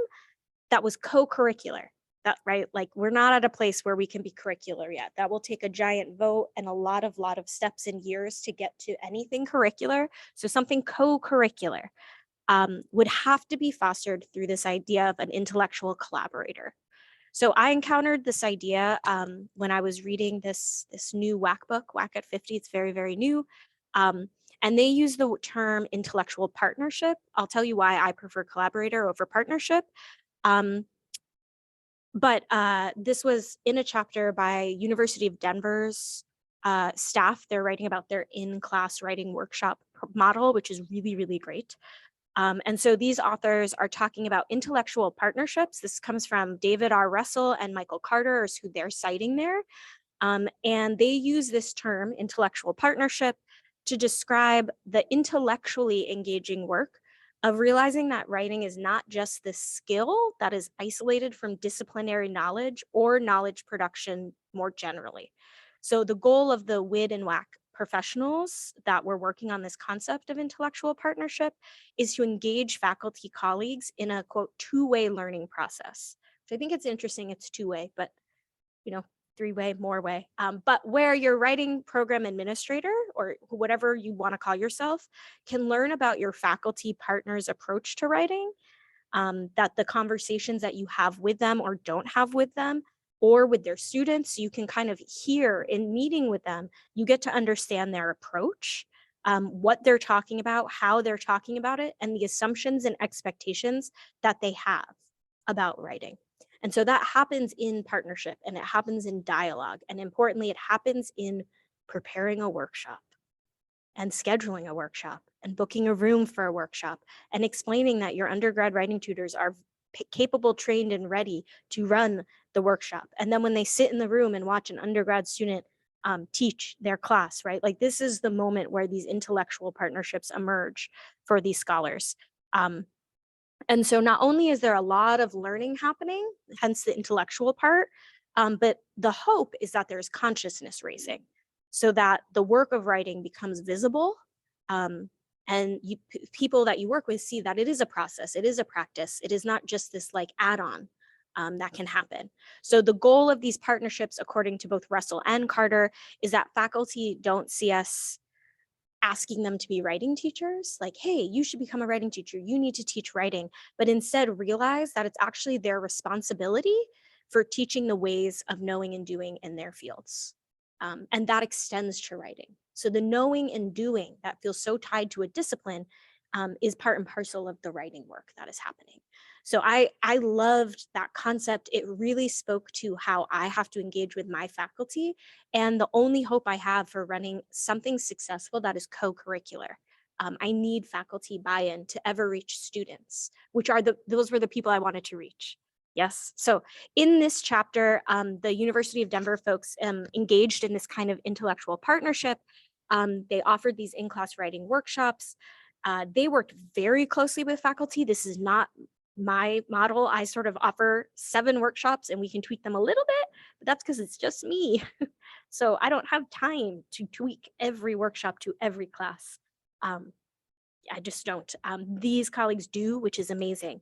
[SPEAKER 2] that was co-curricular. That, right, like we're not at a place where we can be curricular yet. That will take a giant vote and a lot of steps and years to get to anything curricular. So something co-curricular would have to be fostered through this idea of an intellectual collaborator. So I encountered this idea when I was reading this new WAC book, WAC at 50. It's very, very new. And they use the term intellectual partnership. I'll tell you why I prefer collaborator over partnership. But this was in a chapter by University of Denver's staff. They're writing about their in-class writing workshop model, which is really, really great. And so these authors are talking about intellectual partnerships. This comes from David R. Russell and Michael Carter, is who they're citing there. And they use this term, intellectual partnership, to describe the intellectually engaging work of realizing that writing is not just the skill that is isolated from disciplinary knowledge or knowledge production more generally. So the goal of the WID and WAC professionals that were working on this concept of intellectual partnership is to engage faculty colleagues in a quote two-way learning process. So I think it's interesting it's two-way, but three-way, more way. But where your writing program administrator or whatever you want to call yourself can learn about your faculty partner's approach to writing, that the conversations that you have with them or don't have with them or with their students, you can kind of hear in meeting with them, you get to understand their approach, what they're talking about, how they're talking about it, and the assumptions and expectations that they have about writing. And so that happens in partnership and it happens in dialogue. And importantly, it happens in preparing a workshop and scheduling a workshop and booking a room for a workshop and explaining that your undergrad writing tutors are capable, trained, and ready to run the workshop. And then when they sit in the room and watch an undergrad student teach their class, right? Like this is the moment where these intellectual partnerships emerge for these scholars. And so not only is there a lot of learning happening, hence the intellectual part, but the hope is that there's consciousness raising so that the work of writing becomes visible, and people that you work with see that it is a process, it is a practice, it is not just this like add-on that can happen. So the goal of these partnerships, according to both Russell and Carter, is that faculty don't see us asking them to be writing teachers, like, hey, you should become a writing teacher, you need to teach writing, but instead realize that it's actually their responsibility for teaching the ways of knowing and doing in their fields. And that extends to writing. So the knowing and doing that feels so tied to a discipline is part and parcel of the writing work that is happening. So I loved that concept. It really spoke to how I have to engage with my faculty and the only hope I have for running something successful that is co-curricular. I need faculty buy-in to ever reach students, which are those were the people I wanted to reach. Yes. So in this chapter, the University of Denver folks engaged in this kind of intellectual partnership. They offered these in-class writing workshops. They worked very closely with faculty. This is not my model. I sort of offer 7 workshops and we can tweak them a little bit, but that's because it's just me. So I don't have time to tweak every workshop to every class. I just don't. These colleagues do, which is amazing.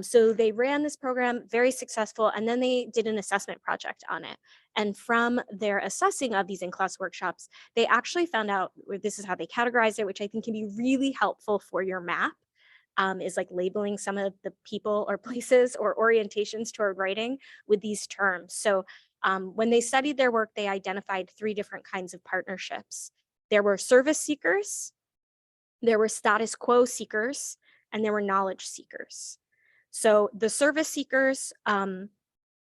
[SPEAKER 2] So they ran this program, very successful, and then they did an assessment project on it. And from their assessing of these in-class workshops, they actually found out, this is how they categorized it, which I think can be really helpful for your map, is like labeling some of the people or places or orientations toward writing with these terms. So when they studied their work, they identified 3 different kinds of partnerships.
[SPEAKER 10] There were service seekers, there were status quo seekers, and there were knowledge seekers. So the service seekers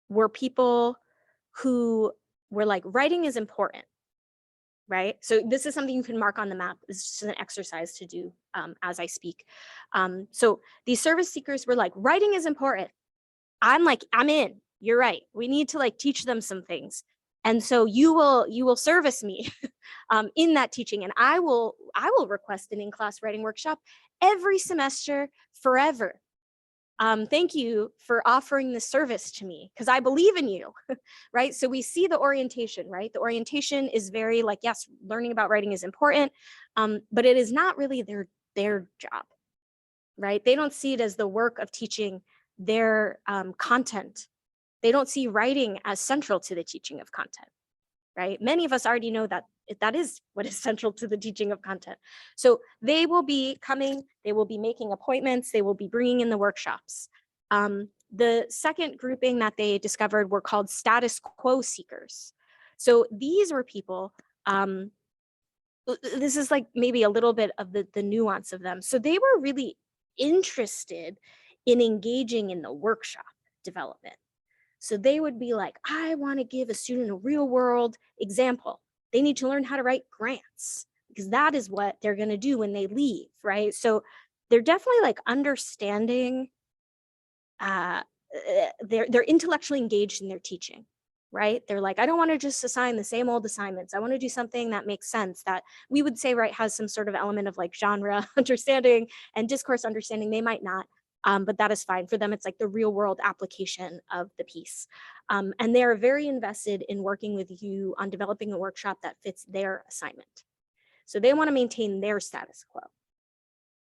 [SPEAKER 10] were people who were like, writing is important, right? So this is something you can mark on the map. This is just an exercise to do as I speak. So these service seekers were like, writing is important. I'm like, I'm in. You're right. We need to like teach them some things. And so you will service me in that teaching, and I will request an in-class writing workshop every semester forever. Thank you for offering this service to me because I believe in you, right? So we see the orientation, right? The orientation is very like, yes, learning about writing is important, but it is not really their job, right? They don't see it as the work of teaching their content. They don't see writing as central to the teaching of content, right? Many of us already know that that is what is central to the teaching of content. So they will be coming, they will be making appointments, they will be bringing in the workshops. The second grouping that they discovered were called status quo seekers. So these were people, this is like maybe a little bit of the nuance of them. So they were really interested in engaging in the workshop development. So they would be like, I want to give a student a real world example. They need to learn how to write grants because that is what they're going to do when they leave, right? So they're definitely like understanding, they're intellectually engaged in their teaching, right? They're like, I don't want to just assign the same old assignments. I want to do something that makes sense, that we would say, right, has some sort of element of like genre understanding and discourse understanding. They might not. But that is fine for them. It's like the real world application of the piece. And they're very invested in working with you on developing a workshop that fits their assignment. So they want to maintain their status quo,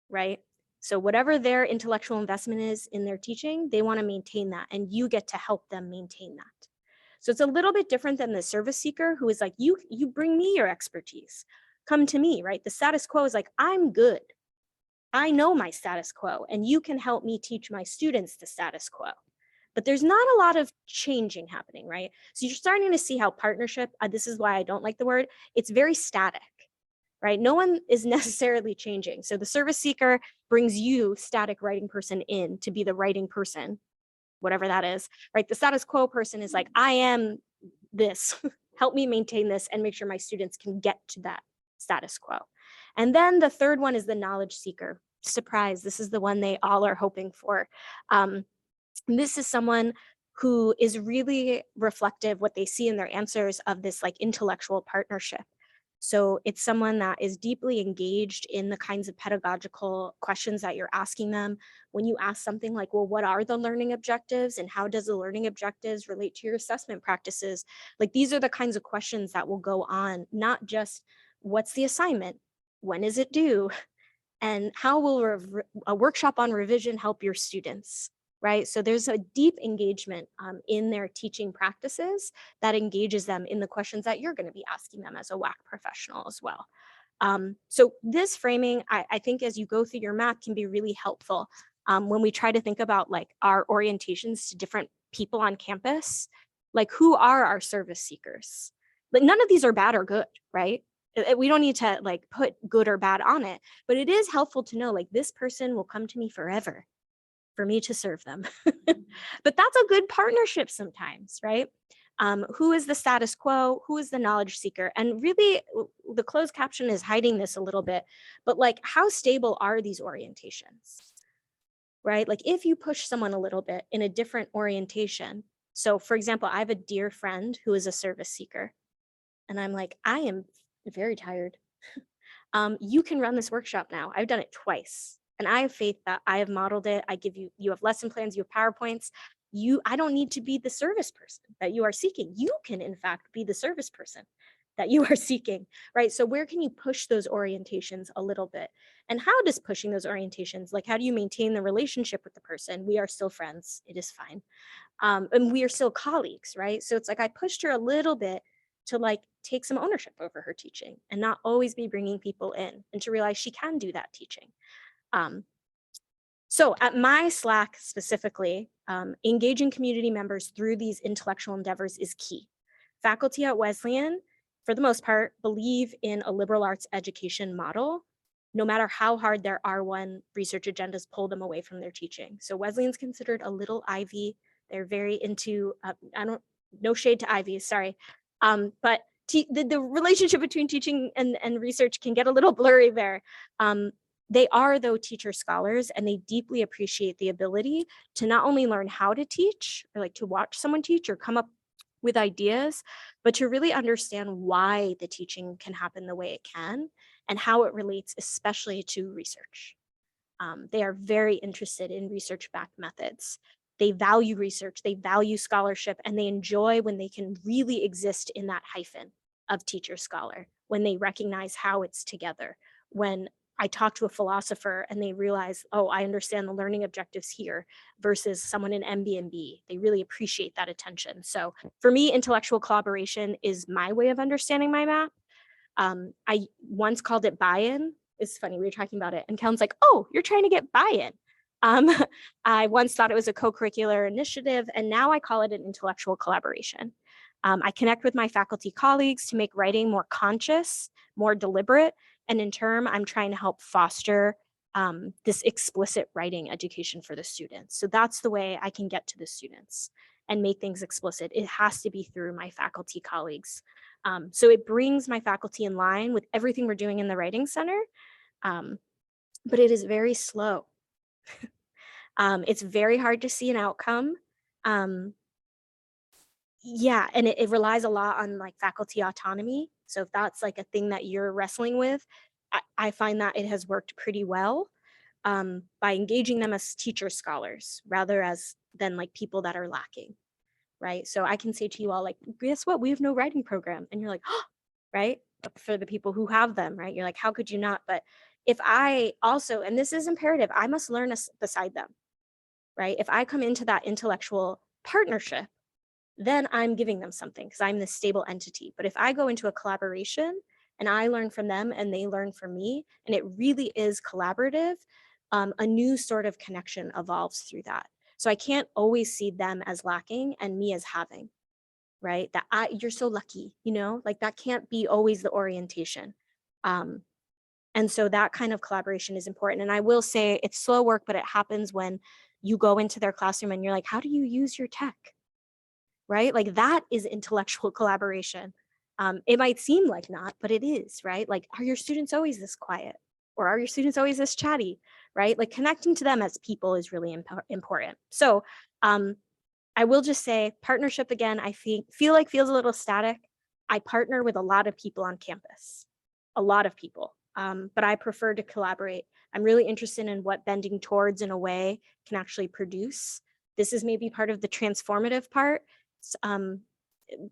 [SPEAKER 10] right? So whatever their intellectual investment is in their teaching, they want to maintain that, and you get to help them maintain that. So it's a little bit different than the service seeker who is like, you bring me your expertise, come to me, right? The status quo is like, I'm good. I know my status quo, and you can help me teach my students the status quo. But there's not a lot of changing happening, right? So you're starting to see how partnership, this is why I don't like the word, it's very static, right? No one is necessarily changing. So the service seeker brings you, static writing person, in to be the writing person, whatever that is, right? The status quo person is like, I am this, help me maintain this and make sure my students can get to that status quo. And then the third one is the knowledge seeker. Surprise, this is the one they all are hoping for. This is someone who is really reflective, what they see in their answers, of this like intellectual partnership. So it's someone that is deeply engaged in the kinds of pedagogical questions that you're asking them. When you ask something like, well, what are the learning objectives and how does the learning objectives relate to your assessment practices? Like these are the kinds of questions that will go on, not just what's the assignment? When is it due? And how will a workshop on revision help your students, right? So there's a deep engagement in their teaching practices that engages them in the questions that you're going to be asking them as a WAC professional as well. So this framing, I think as you go through your map, can be really helpful when we try to think about like our orientations to different people on campus. Like, who are our service seekers? Like, none of these are bad or good, right? We don't need to like put good or bad on it, but it is helpful to know like this person will come to me forever for me to serve them. But that's a good partnership sometimes, right? Who is the status quo? Who is the knowledge seeker? And really the closed caption is hiding this a little bit, but like, how stable are these orientations, right? Like if you push someone a little bit in a different orientation. So for example, I have a dear friend who is a service seeker, and I'm like, I am very tired. You can run this workshop now. I've done it twice, and I have faith that I have modeled it. I give you, you have lesson plans, you have PowerPoints. I don't need to be the service person that you are seeking. You can in fact be the service person that you are seeking, right? So where can you push those orientations a little bit? And how does pushing those orientations, like how do you maintain the relationship with the person? We are still friends, it is fine. And we are still colleagues, right? So it's like, I pushed her a little bit to like take some ownership over her teaching and not always be bringing people in, and to realize she can do that teaching. So at my Slack specifically, engaging community members through these intellectual endeavors is key. Faculty at Wesleyan for the most part, believe in a liberal arts education model, no matter how hard their R1 research agendas pull them away from their teaching. So Wesleyan's considered a little Ivy. They're very into, no shade to Ivy, sorry. But the relationship between teaching and research can get a little blurry there. They are, though, teacher scholars, and they deeply appreciate the ability to not only learn how to teach, or like to watch someone teach or come up with ideas, but to really understand why the teaching can happen the way it can and how it relates especially to research. They are very interested in research-backed methods. They value research, they value scholarship, and they enjoy when they can really exist in that hyphen of teacher scholar, when they recognize how it's together. When I talk to a philosopher and they realize, oh, I understand the learning objectives here versus someone in MB&B. They really appreciate that attention. So for me, intellectual collaboration is my way of understanding my map. I once called it buy-in. It's funny, we were talking about it and Kellen's like, oh, you're trying to get buy-in. I once thought it was a co-curricular initiative, and now I call it an intellectual collaboration. I connect with my faculty colleagues to make writing more conscious, more deliberate, and in turn, I'm trying to help foster this explicit writing education for the students. So that's the way I can get to the students and make things explicit. It has to be through my faculty colleagues. So it brings my faculty in line with everything we're doing in the Writing Center, but it is very slow. It's very hard to see an outcome. Yeah, and it relies a lot on like faculty autonomy. So if that's like a thing that you're wrestling with, I find that it has worked pretty well by engaging them as teacher scholars rather than like people that are lacking, right? So I can say to you all, like, guess what? We have no writing program. And you're like, oh, right? But for the people who have them, right? You're like, how could you not? But if I also, and this is imperative, I must learn beside them, right? If I come into that intellectual partnership, then I'm giving them something because I'm this stable entity. But if I go into a collaboration and I learn from them and they learn from me, and it really is collaborative, a new sort of connection evolves through that. So I can't always see them as lacking and me as having, right? That you're so lucky, like that can't be always the orientation. And so that kind of collaboration is important. And I will say it's slow work, but it happens when you go into their classroom and you're like, how do you use your tech? Right? Like that is intellectual collaboration. It might seem like not, but it is, right? Like, are your students always this quiet? Or are your students always this chatty, right? Like connecting to them as people is really important. So I will just say partnership again, I feel like feels a little static. I partner with a lot of people on campus, a lot of people, but I prefer to collaborate. I'm really interested in what bending towards in a way can actually produce. This is maybe part of the transformative part.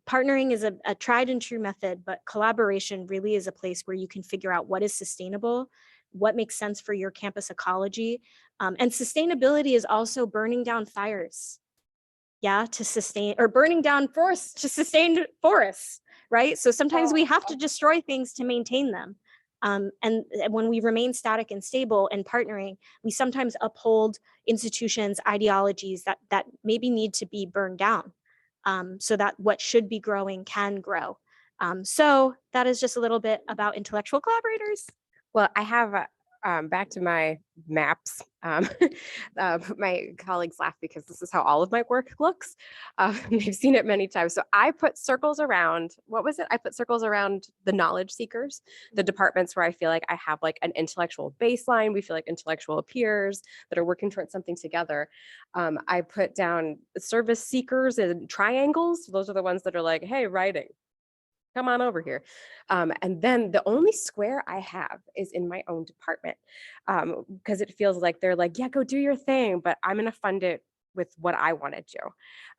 [SPEAKER 10] Partnering is a tried and true method, but collaboration really is a place where you can figure out what is sustainable, what makes sense for your campus ecology. And sustainability is also burning down fires, to sustain, or burning down forests to sustain forests, right? So sometimes we have to destroy things to maintain them. And when we remain static and stable and partnering, we sometimes uphold institutions, ideologies that maybe need to be burned down. So that what should be growing can grow. So that is just a little bit about intellectual collaborators.
[SPEAKER 11] Well, I have back to my maps. My colleagues laugh because this is how all of my work looks. They've seen it many times. So I put circles around, what was it? I put circles around the knowledge seekers, the departments where I feel like I have like an intellectual baseline. We feel like intellectual peers that are working towards something together. I put down service seekers and triangles. Those are the ones that are like, hey, writing. Come on over here. And then the only square I have is in my own department because it feels like they're like, yeah, go do your thing, but I'm going to fund it with what I want to do.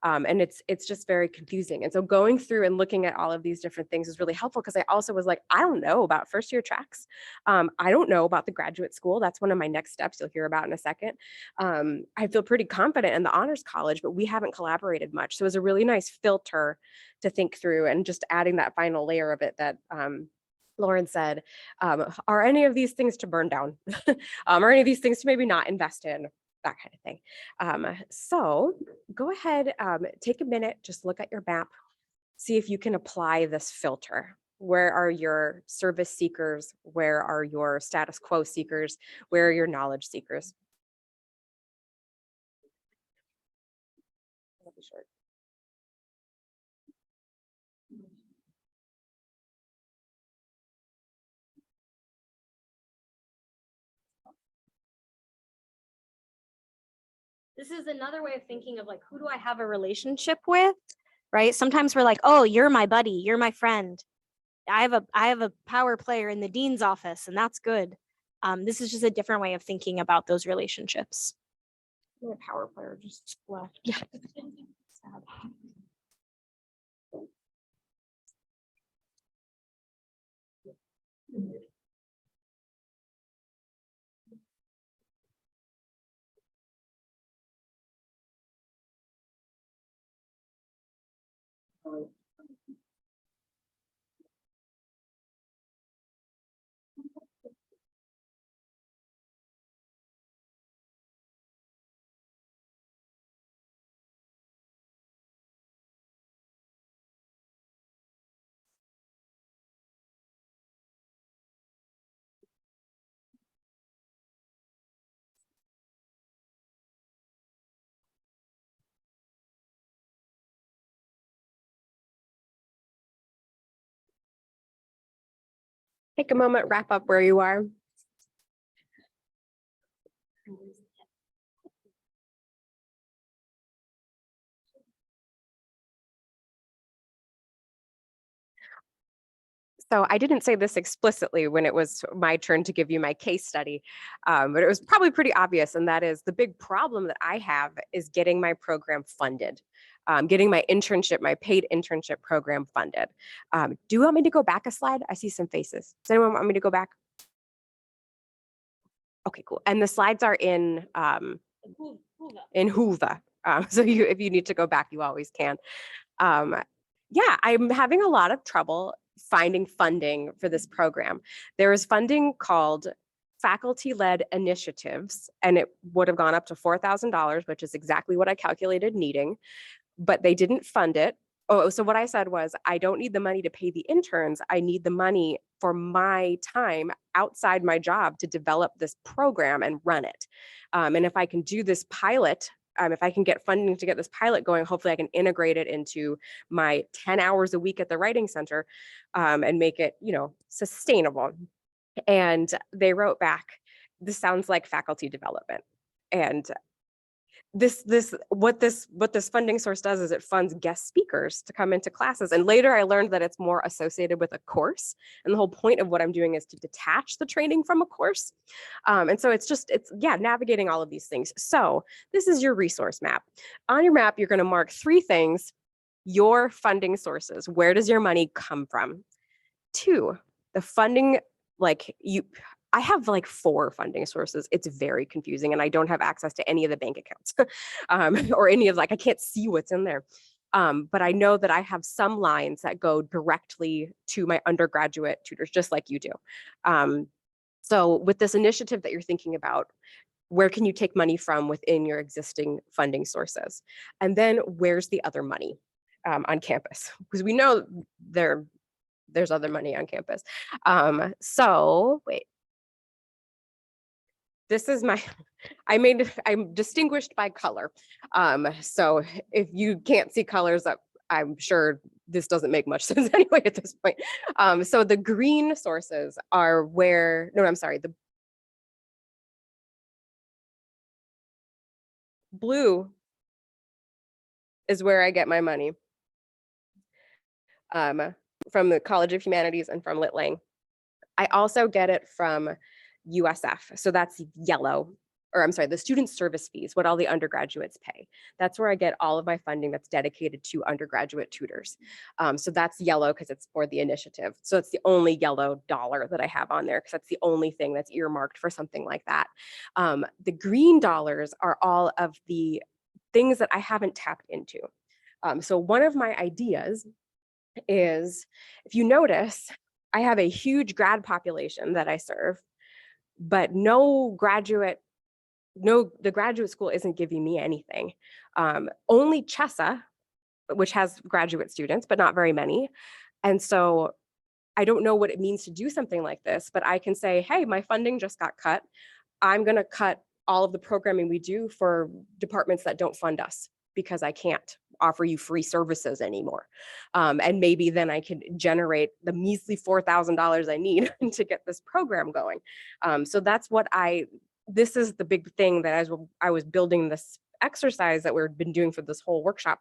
[SPEAKER 11] And it's just very confusing. And so going through and looking at all of these different things is really helpful because I also was like, I don't know about first year tracks. I don't know about the graduate school. That's one of my next steps you'll hear about in a second. I feel pretty confident in the honors college, but we haven't collaborated much. So it was a really nice filter to think through and just adding that final layer of it that Lauren said, are any of these things to burn down? Are any of these things to maybe not invest in? That kind of thing. So go ahead, take a minute, just look at your map, see if you can apply this filter. Where are your service seekers? Where are your status quo seekers? Where are your knowledge seekers?
[SPEAKER 10] This is another way of thinking of like, who do I have a relationship with, right? Sometimes we're like, oh, you're my buddy, you're my friend. I have a power player in the dean's office, and that's good. This is just a different way of thinking about those relationships.
[SPEAKER 11] My power player just left.
[SPEAKER 10] Yeah.
[SPEAKER 11] Sad. Take a moment, wrap up where you are. So I didn't say this explicitly when it was my turn to give you my case study, but it was probably pretty obvious. And that is the big problem that I have is getting my program funded, getting my internship, my paid internship program funded. Do you want me to go back a slide? I see some faces. Does anyone want me to go back? Okay, cool. And the slides are in Whova. So if you need to go back, you always can. Yeah, I'm having a lot of trouble finding funding for this program. There is funding called faculty-led initiatives, and it would have gone up to $4,000, which is exactly what I calculated needing, but they didn't fund it. Oh, so what I said was, I don't need the money to pay the interns. I need the money for my time outside my job to develop this program and run it. And if I can do this pilot, if I can get funding to get this pilot going, hopefully I can integrate it into my 10 hours a week at the Writing Center and make it, sustainable. And they wrote back, this sounds like faculty development. And what this funding source does is it funds guest speakers to come into classes. And later I learned that it's more associated with a course. And the whole point of what I'm doing is to detach the training from a course. And so it's navigating all of these things. So this is your resource map. On your map, you're going to mark 3 things: your funding sources. Where does your money come from? 2, the funding, I have 4 funding sources. It's very confusing, and I don't have access to any of the bank accounts or any of I can't see what's in there. But I know that I have some lines that go directly to my undergraduate tutors, just like you do. So with this initiative that you're thinking about, where can you take money from within your existing funding sources? And then where's the other money on campus? Because we know there's other money on campus. So wait. This is I'm distinguished by color. So if you can't see colors, I'm sure this doesn't make much sense anyway at this point. So the green sources are the blue is where I get my money from the College of Humanities and from Lit Lang. I also get it from USF. So that's yellow, the student service fees, what all the undergraduates pay. That's where I get all of my funding that's dedicated to undergraduate tutors. So that's yellow because it's for the initiative. So it's the only yellow dollar that I have on there because that's the only thing that's earmarked for something like that. The green dollars are all of the things that I haven't tapped into. So one of my ideas is, if you notice, I have a huge grad population that I serve, but the graduate school isn't giving me anything. Only Chesa, which has graduate students, but not very many. And so I don't know what it means to do something like this, but I can say, hey, my funding just got cut. I'm going to cut all of the programming we do for departments that don't fund us because I can't offer you free services anymore. And maybe then I can generate the measly $4,000 I need to get this program going. So that's what this is the big thing that as I was building this exercise that we've been doing for this whole workshop,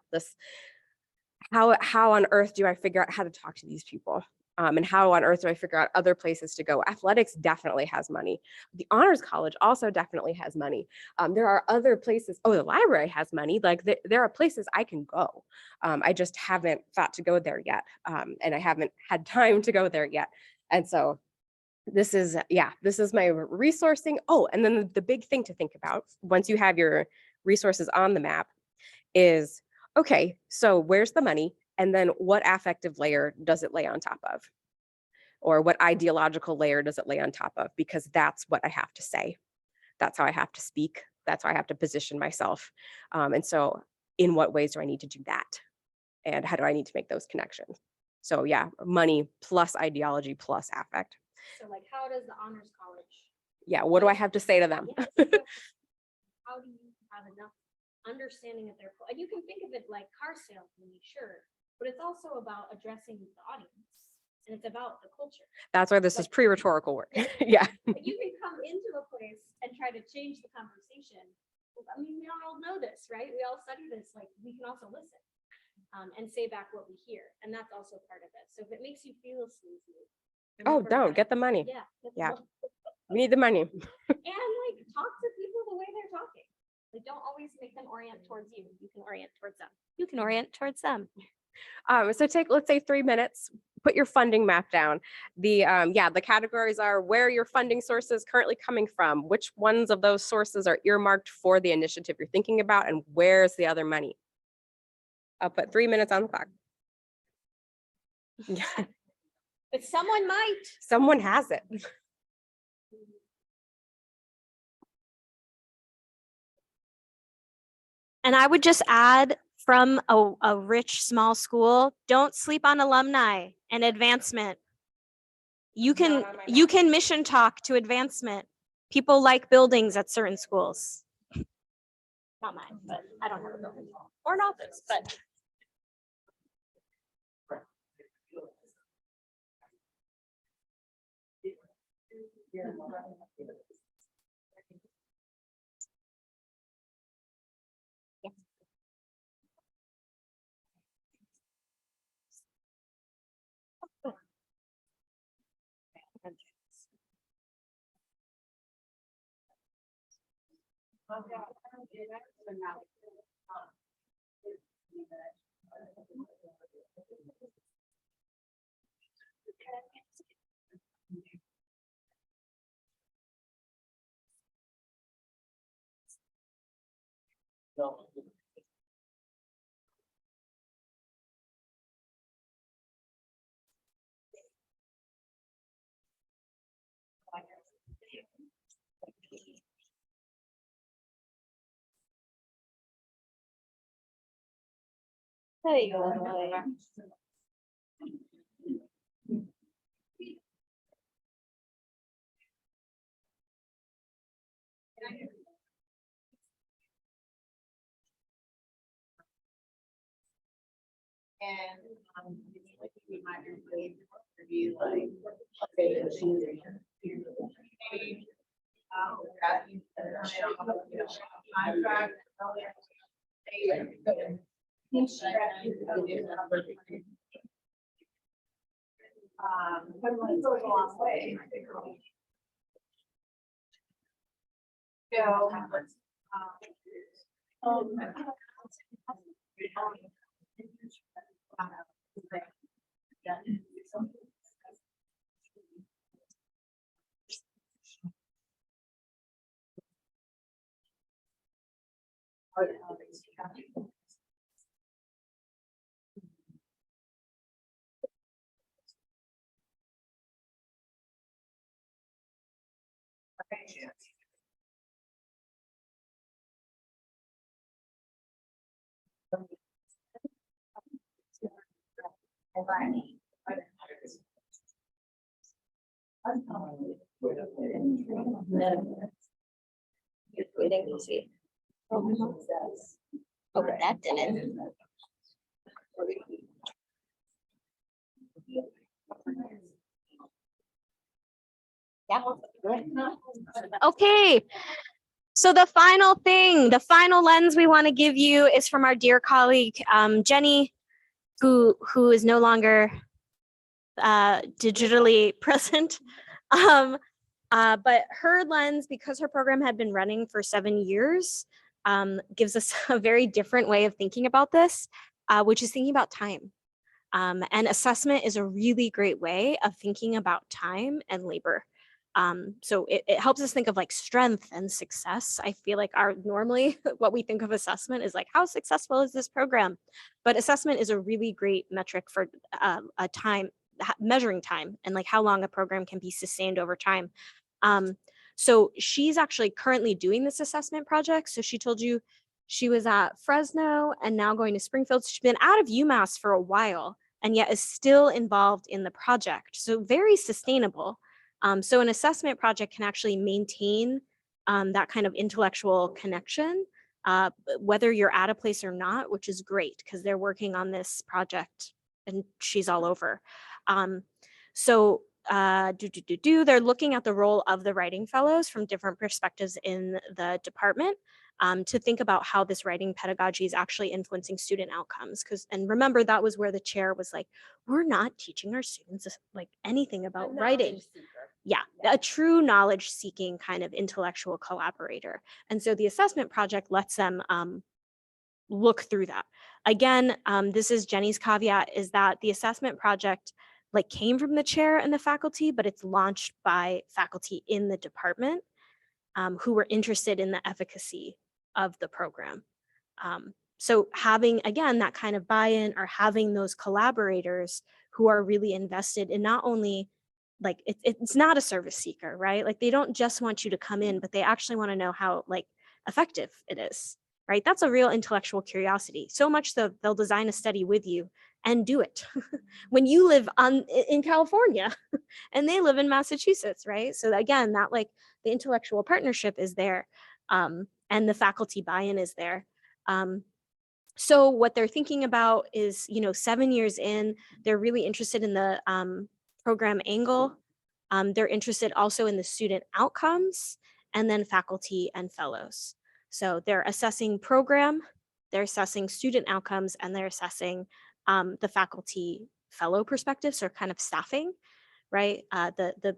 [SPEAKER 11] how on earth do I figure out how to talk to these people? And how on earth do I figure out other places to go? Athletics definitely has money. The Honors College also definitely has money. There are other places. Oh, the library has money. Like there are places I can go. I just haven't thought to go there yet. And I haven't had time to go there yet. And so this is my resourcing. Oh, and then the big thing to think about once you have your resources on the map is, okay, so where's the money? And then what affective layer does it lay on top of? Or what ideological layer does it lay on top of? Because that's what I have to say. That's how I have to speak. That's how I have to position myself. And so in what ways do I need to do that? And how do I need to make those connections? So yeah, money plus ideology plus affect.
[SPEAKER 10] So like, how does the Honors College?
[SPEAKER 11] Yeah, what do I have to say to them?
[SPEAKER 10] Yeah, so how do you have enough understanding of their, and you can think of it like car salesman, sure, but it's also about addressing the audience and it's about the culture.
[SPEAKER 11] That's why this is pre-rhetorical work. Yeah.
[SPEAKER 10] You can come into a place and try to change the conversation. I mean, we all know this, right? We all study this. Like, we can also listen and say back what we hear, and that's also part of it. So if it makes you feel sleazy,
[SPEAKER 11] Oh, don't get the money.
[SPEAKER 10] yeah,
[SPEAKER 11] Yeah. We need the money.
[SPEAKER 10] and like talk to people the way they're talking. Like, don't always make them orient towards you. You can orient towards them. You can orient towards them.
[SPEAKER 11] So let's say 3 minutes, put your funding map down. The categories are where your funding source is currently coming from, which ones of those sources are earmarked for the initiative you're thinking about, and where's the other money? I'll put 3 minutes on the clock. Yeah.
[SPEAKER 10] But someone might.
[SPEAKER 11] Someone has it.
[SPEAKER 2] And I would just add, from a rich small school, don't sleep on alumni and advancement. You can mission talk to advancement. People like buildings at certain schools.
[SPEAKER 10] Not mine, but I don't have a building or an office, but. Hey,
[SPEAKER 9] And we might review like, okay, contract. But it goes a long way. So,
[SPEAKER 10] Just waiting to see. Oh, but that didn't. Yeah. Okay. So the final thing, the final lens we want to give you is from our dear colleague, Jenny, who is no longer digitally present. But her lens, because her program had been running for 7 years, gives us a very different way of thinking about this, which is thinking about time. And assessment is a really great way of thinking about time and labor. So it helps us think of like strength and success. I feel like normally what we think of assessment is like, how successful is this program? But assessment is a really great metric for a time, measuring time and like how long a program can be sustained over time. So she's actually currently doing this assessment project. So she told you she was at Fresno and now going to Springfield. So she's been out of UMass for a while and yet is still involved in the project. So very sustainable. So an assessment project can actually maintain that kind of intellectual connection, whether you're at a place or not, which is great because they're working on this project and she's all over. They're looking at the role of the writing fellows from different perspectives in the department to think about how this writing pedagogy is actually influencing student outcomes. And remember, that was where the chair was like, we're not teaching our students like anything about writing. Yeah, a true knowledge seeking kind of intellectual collaborator. And so the assessment project lets them look through that. Again, this is Jenny's caveat, is that the assessment project like came from the chair and the faculty, but it's launched by faculty in the department who were interested in the efficacy of the program. So having, again, that kind of buy-in or having those collaborators who are really invested in not only like it's not a service seeker, right? Like they don't just want you to come in, but they actually want to know how like effective it is, right? That's a real intellectual curiosity. So much so they'll design a study with you and do it when you live in California and they live in Massachusetts, right? So again, that like the intellectual partnership is there and the faculty buy-in is there. So what they're thinking about is, 7 years in, they're really interested in the program angle. They're interested also in the student outcomes and then faculty and fellows. So they're assessing program, they're assessing student outcomes, and they're assessing the faculty fellow perspective, so kind of staffing, right? The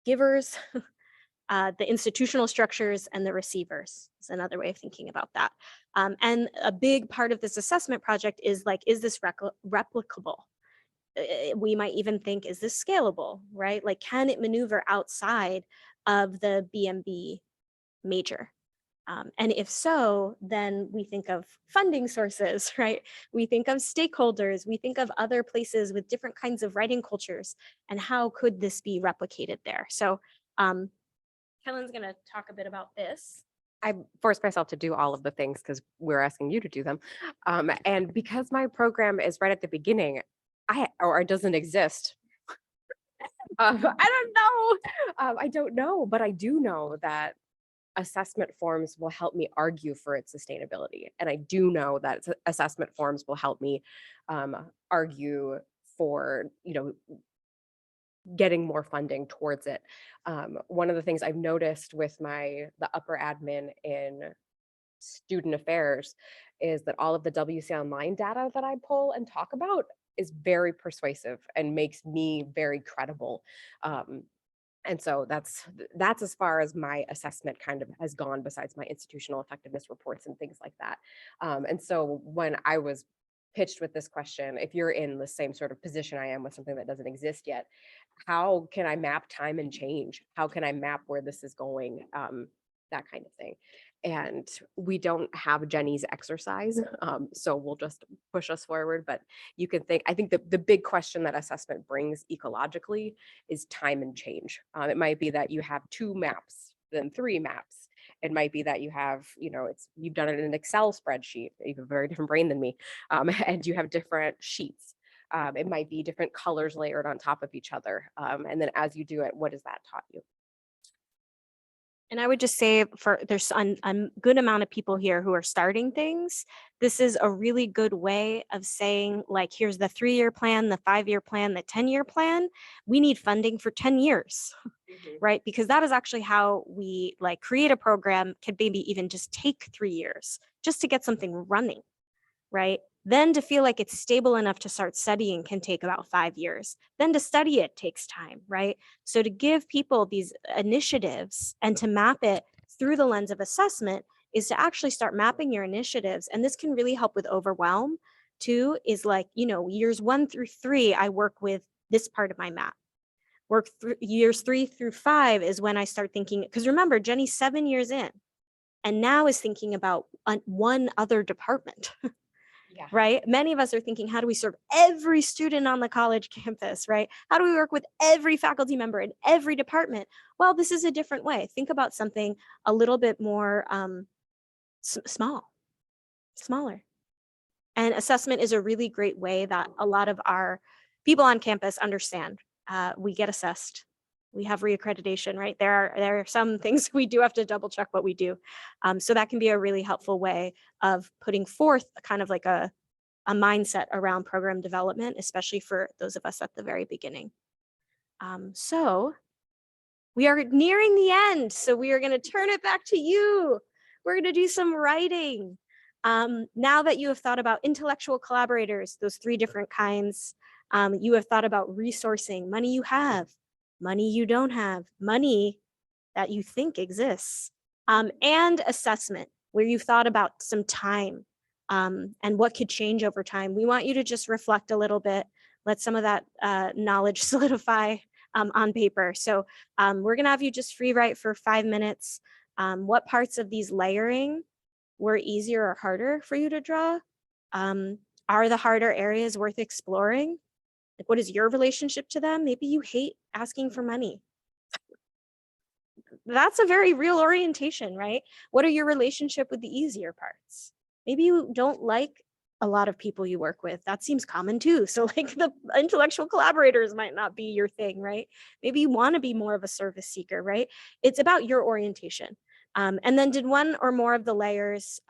[SPEAKER 10] givers, the institutional structures, and the receivers is another way of thinking about that. And a big part of this assessment project is like, is this replicable? We might even think, is this scalable, right? Like, can it maneuver outside of the BMB major? And if so, then we think of funding sources, right? We think of stakeholders, we think of other places with different kinds of writing cultures, and how could this be replicated there? So Kellen's gonna talk a bit about this.
[SPEAKER 11] I forced myself to do all of the things because we're asking you to do them. And because my program is right at the beginning, it doesn't exist. I don't know, but I do know that assessment forms will help me argue for its sustainability. And I do know that assessment forms will help me argue for, getting more funding towards it. One of the things I've noticed with the upper admin in student affairs is that all of the WC Online data that I pull and talk about is very persuasive and makes me very credible. And so that's as far as my assessment kind of has gone, besides my institutional effectiveness reports and things like that. And so when I was pitched with this question, if you're in the same sort of position I am with something that doesn't exist yet, how can I map time and change? How can I map where this is going? That kind of thing. And we don't have Jenny's exercise, so we'll just push us forward. But you can I think the big question that assessment brings ecologically is time and change. It might be that you have 2 maps, then 3 maps. It might be that you have, you've done it in an Excel spreadsheet. You have a very different brain than me, and you have different sheets. It might be different colors layered on top of each other. And then as you do it, what has that taught you?
[SPEAKER 10] And I would just say there's a good amount of people here who are starting things. This is a really good way of saying, like, here's the 3-year plan, the 5-year plan, the 10-year plan. We need funding for 10 years, right? Because that is actually how we like create a program, could maybe even just take 3 years just to get something running, right? Then to feel like it's stable enough to start studying can take about 5 years. Then to study it takes time, right? So to give people these initiatives and to map it through the lens of assessment is to actually start mapping your initiatives. And this can really help with overwhelm too, is like, years 1 through 3, I work with this part of my map. Work through years 3 through 5 is when I start thinking, because remember, Jenny's 7 years in and now is thinking about one other department.
[SPEAKER 11] Yeah.
[SPEAKER 10] Right? Many of us are thinking, how do we serve every student on the college campus, right? How do we work with every faculty member in every department? Well, this is a different way. Think about something a little bit more smaller. And assessment is a really great way that a lot of our people on campus understand. We get assessed. We have reaccreditation, right? There are some things we do have to double check what we do. So that can be a really helpful way of putting forth kind of like a mindset around program development, especially for those of us at the very beginning. So we are nearing the end. So we are going to turn it back to you. We're going to do some writing. Now that you have thought about intellectual collaborators, those 3 different kinds, you have thought about resourcing, money you have, money you don't have, money that you think exists, and assessment, where you've thought about some time and what could change over time. We want you to just reflect a little bit, let some of that knowledge solidify on paper. So we're gonna have you just free write for 5 minutes. What parts of these layering were easier or harder for you to draw? Are the harder areas worth exploring? Like, what is your relationship to them? Maybe you hate asking for money. That's a very real orientation, right? What are your relationship with the easier parts? Maybe you don't like a lot of people you work with. That seems common too. So like the intellectual collaborators might not be your thing, right? Maybe you want to be more of a service seeker, right? It's about your orientation. And then did one or more of the layers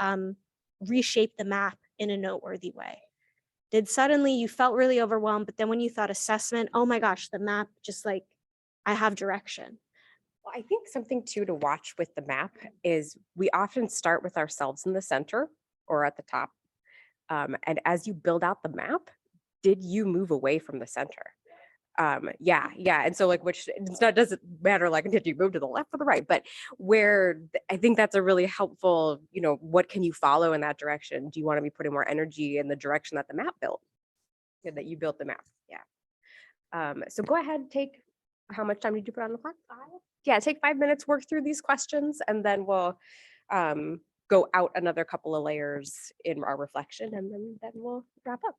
[SPEAKER 10] reshape the map in a noteworthy way? Did suddenly you felt really overwhelmed, but then when you thought assessment, oh my gosh, the map just like, I have direction.
[SPEAKER 11] Well, I think something too to watch with the map is we often start with ourselves in the center or at the top. And as you build out the map, did you move away from the center? Yeah. And so like, which it's not, doesn't matter, like, did you move to the left or the right, but I think that's a really helpful, what can you follow in that direction? Do you want to be putting more energy in the direction that the map built, that you built the map? Yeah. So go ahead, how much time did you put on the clock? 5? Yeah, take 5 minutes, work through these questions, and then we'll go out another couple of layers in our reflection, and then we'll wrap up.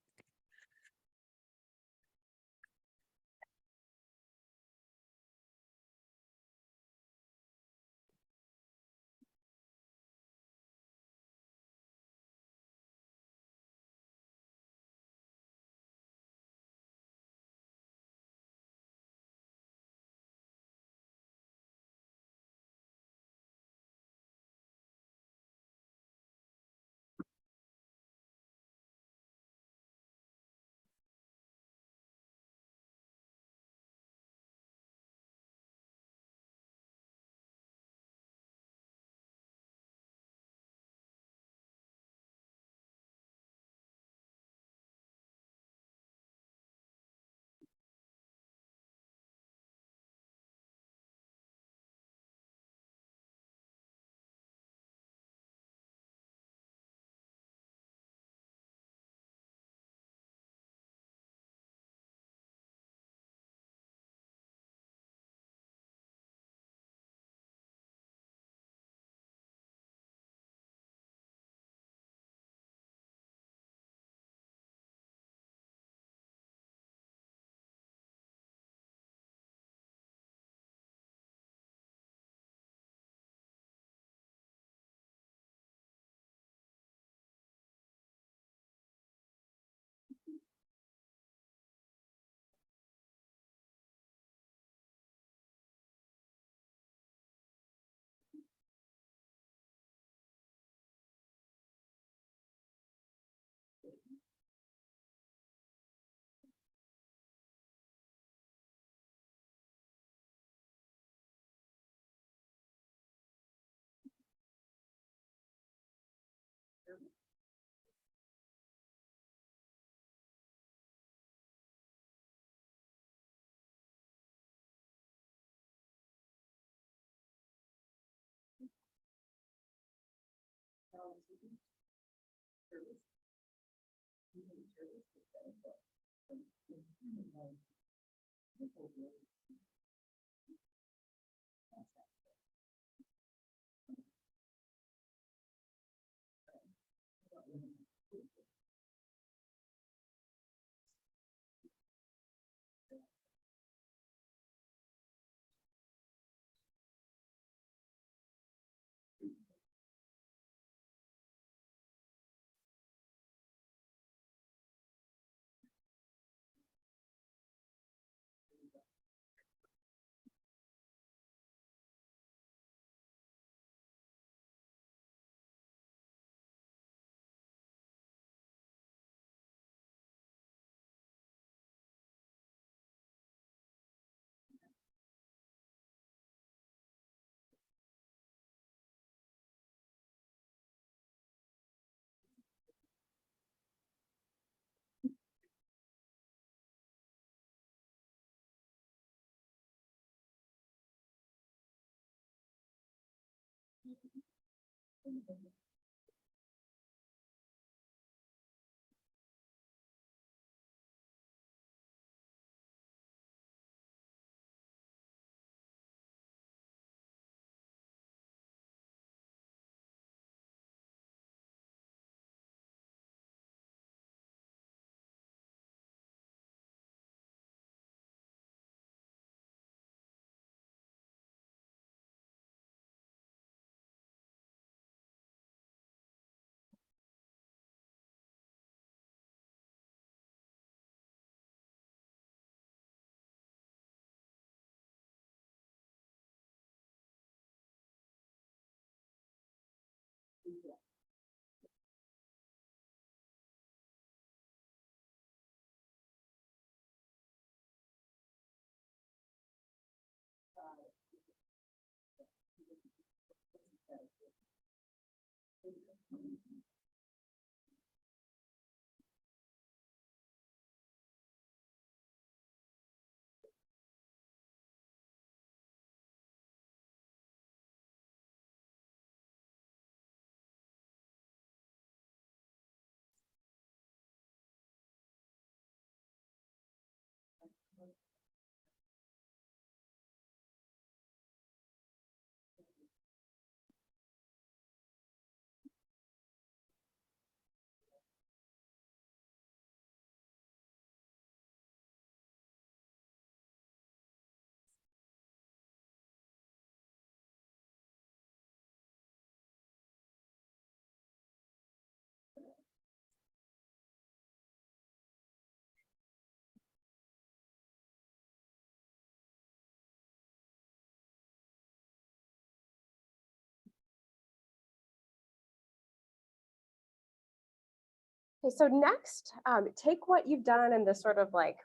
[SPEAKER 11] Okay, so next, take what you've done in this sort of like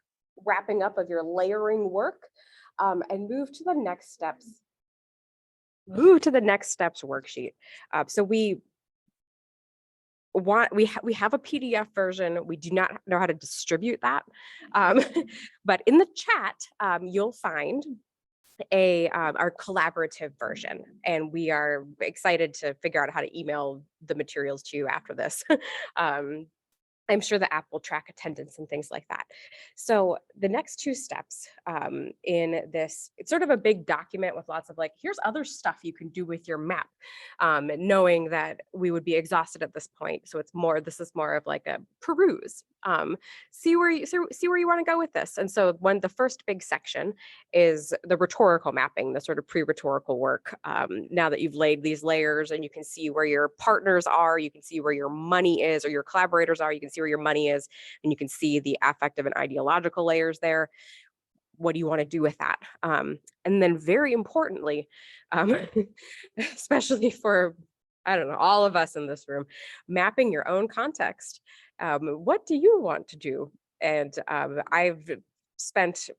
[SPEAKER 11] wrapping up of your layering work and move to the next steps. Move to the next steps worksheet. So we have a PDF version. We do not know how to distribute that, but in the chat you'll find our collaborative version, and we are excited to figure out how to email the materials to you after this. I'm sure the app will track attendance and things like that. So the next two steps in this, it's sort of a big document with lots of like, here's other stuff you can do with your map, knowing that we would be exhausted at this point. So it's more, this is more of like a peruse, see where you want to go with this. And so the first big section is the rhetorical mapping, the sort of pre-rhetorical work. Now that you've laid these layers and you can see where your partners are, you can see where your money is, or your collaborators are, you can see where your money is, and you can see the affective and ideological layers there. What do you want to do with that? And then very importantly, especially for, I don't know, all of us in this room, mapping your own context. What do you want to do? And I've spent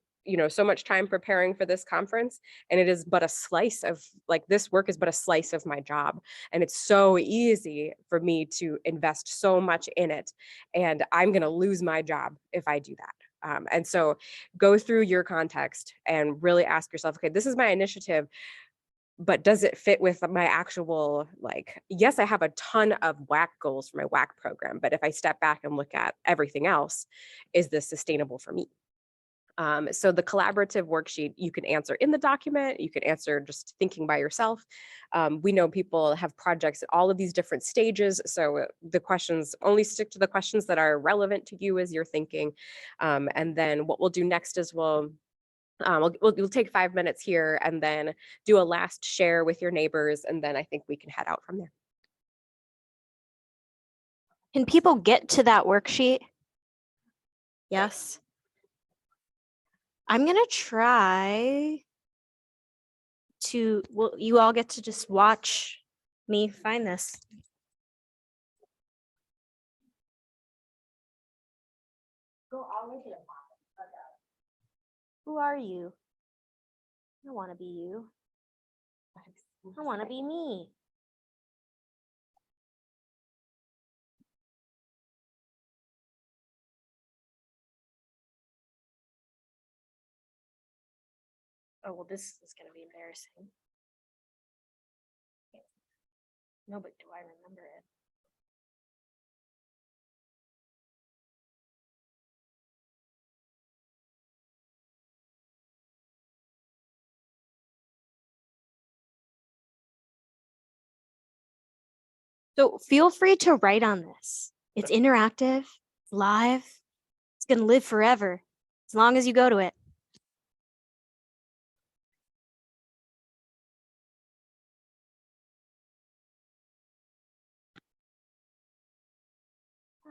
[SPEAKER 11] so much time preparing for this conference, and it is but a slice of, like, this work is but a slice of my job, and it's so easy for me to invest so much in it, and I'm going to lose my job if I do that. And so go through your context and really ask yourself, okay, this is my initiative, but does it fit with my actual, like, yes, I have a ton of WAC goals for my WAC program, but if I step back and look at everything else, is this sustainable for me? So the collaborative worksheet, you can answer in the document, you can answer just thinking by yourself. We know people have projects at all of these different stages. So the questions, only stick to the questions that are relevant to you as you're thinking. And then what we'll do next is we'll take 5 minutes here and then do a last share with your neighbors. And then I think we can head out from there.
[SPEAKER 10] Can people get to that worksheet? Yes. I'm gonna try to, well, you all get to just watch me find this. Who are you? I want to be you. I want to be me. Oh, well, this is going to be embarrassing. No, but do I remember it? So feel free to write on this. It's interactive, live. It's going to live forever as long as you go to it.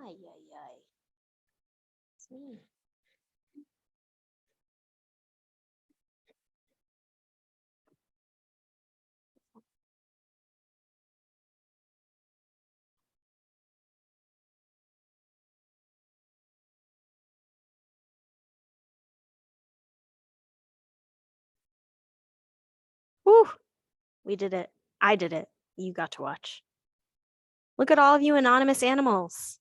[SPEAKER 10] Ay, ay, ay. It's me. Whew. We did it. I did it. You got to watch. Look at all of you anonymous animals.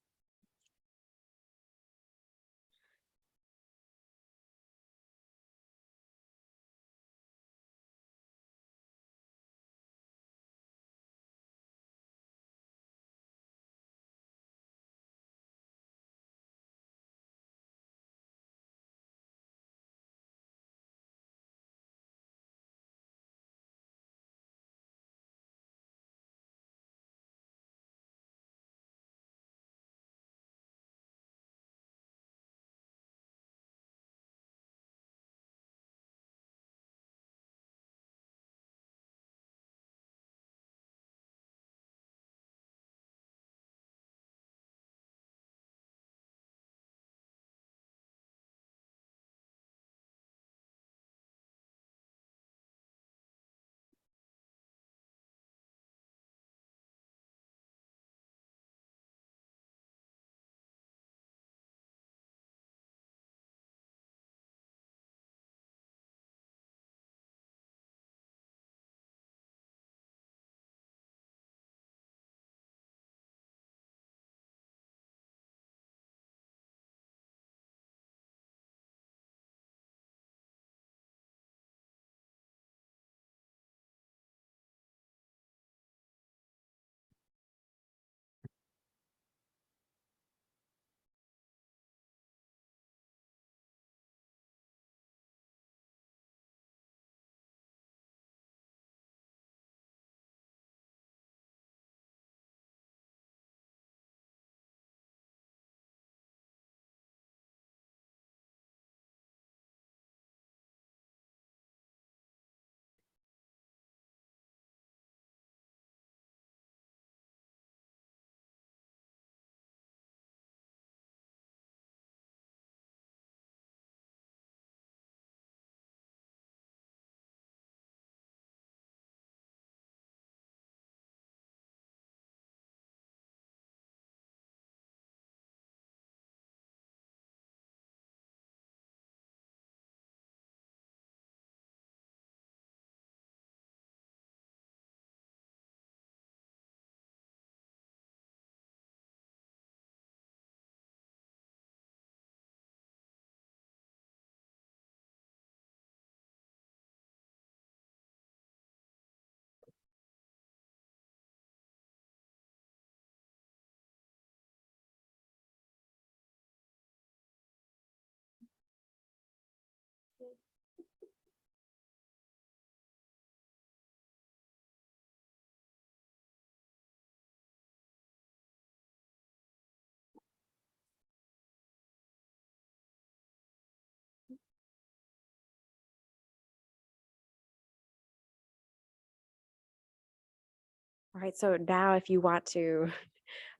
[SPEAKER 11] All right, so now if you want to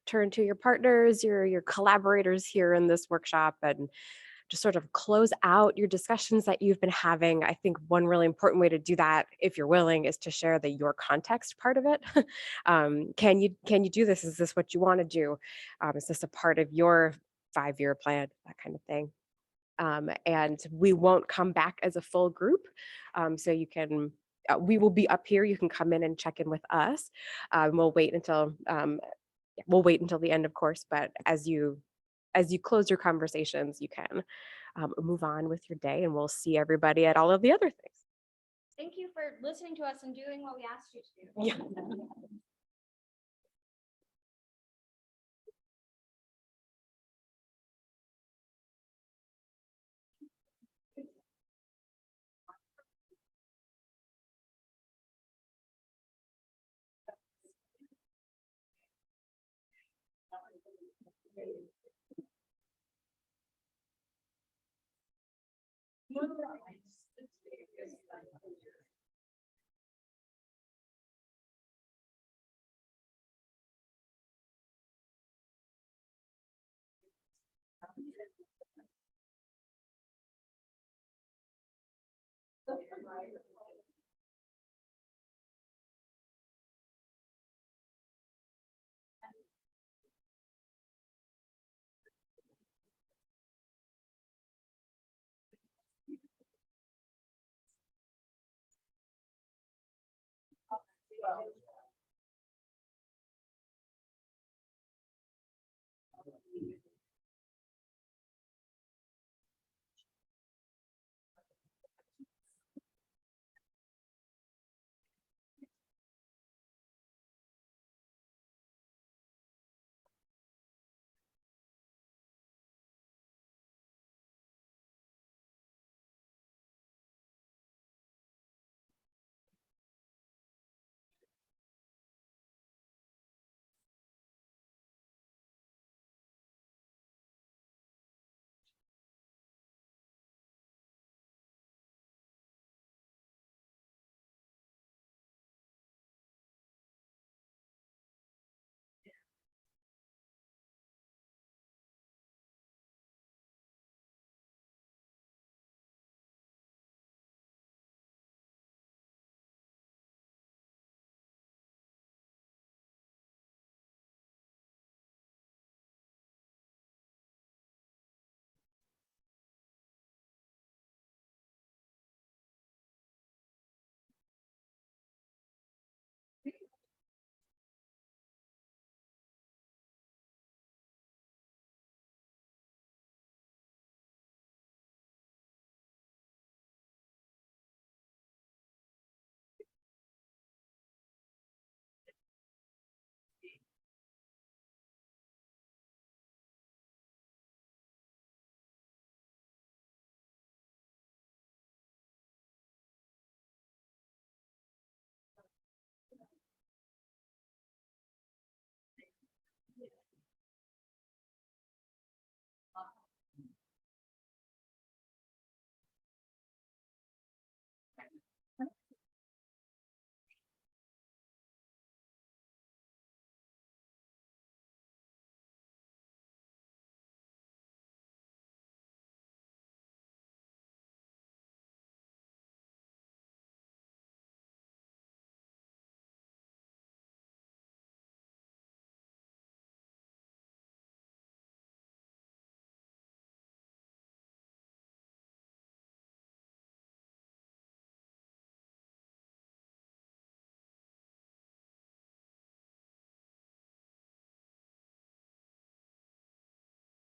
[SPEAKER 11] turn to your partners, your collaborators here in this workshop, and just sort of close out your discussions that you've been having. I think one really important way to do that, if you're willing, is to share the your context part of it. Can you do this? Is this what you want to do? Is this a part of your 5-year plan? That kind of thing. And we won't come back as a full group, so you can. We will be up here. You can come in and check in with us. We'll wait until the end, of course. But as you close your conversations, you can move on with your day, and we'll see everybody at all of the other things.
[SPEAKER 10] Thank you for listening to us and doing what we asked you to do.
[SPEAKER 11] Yeah.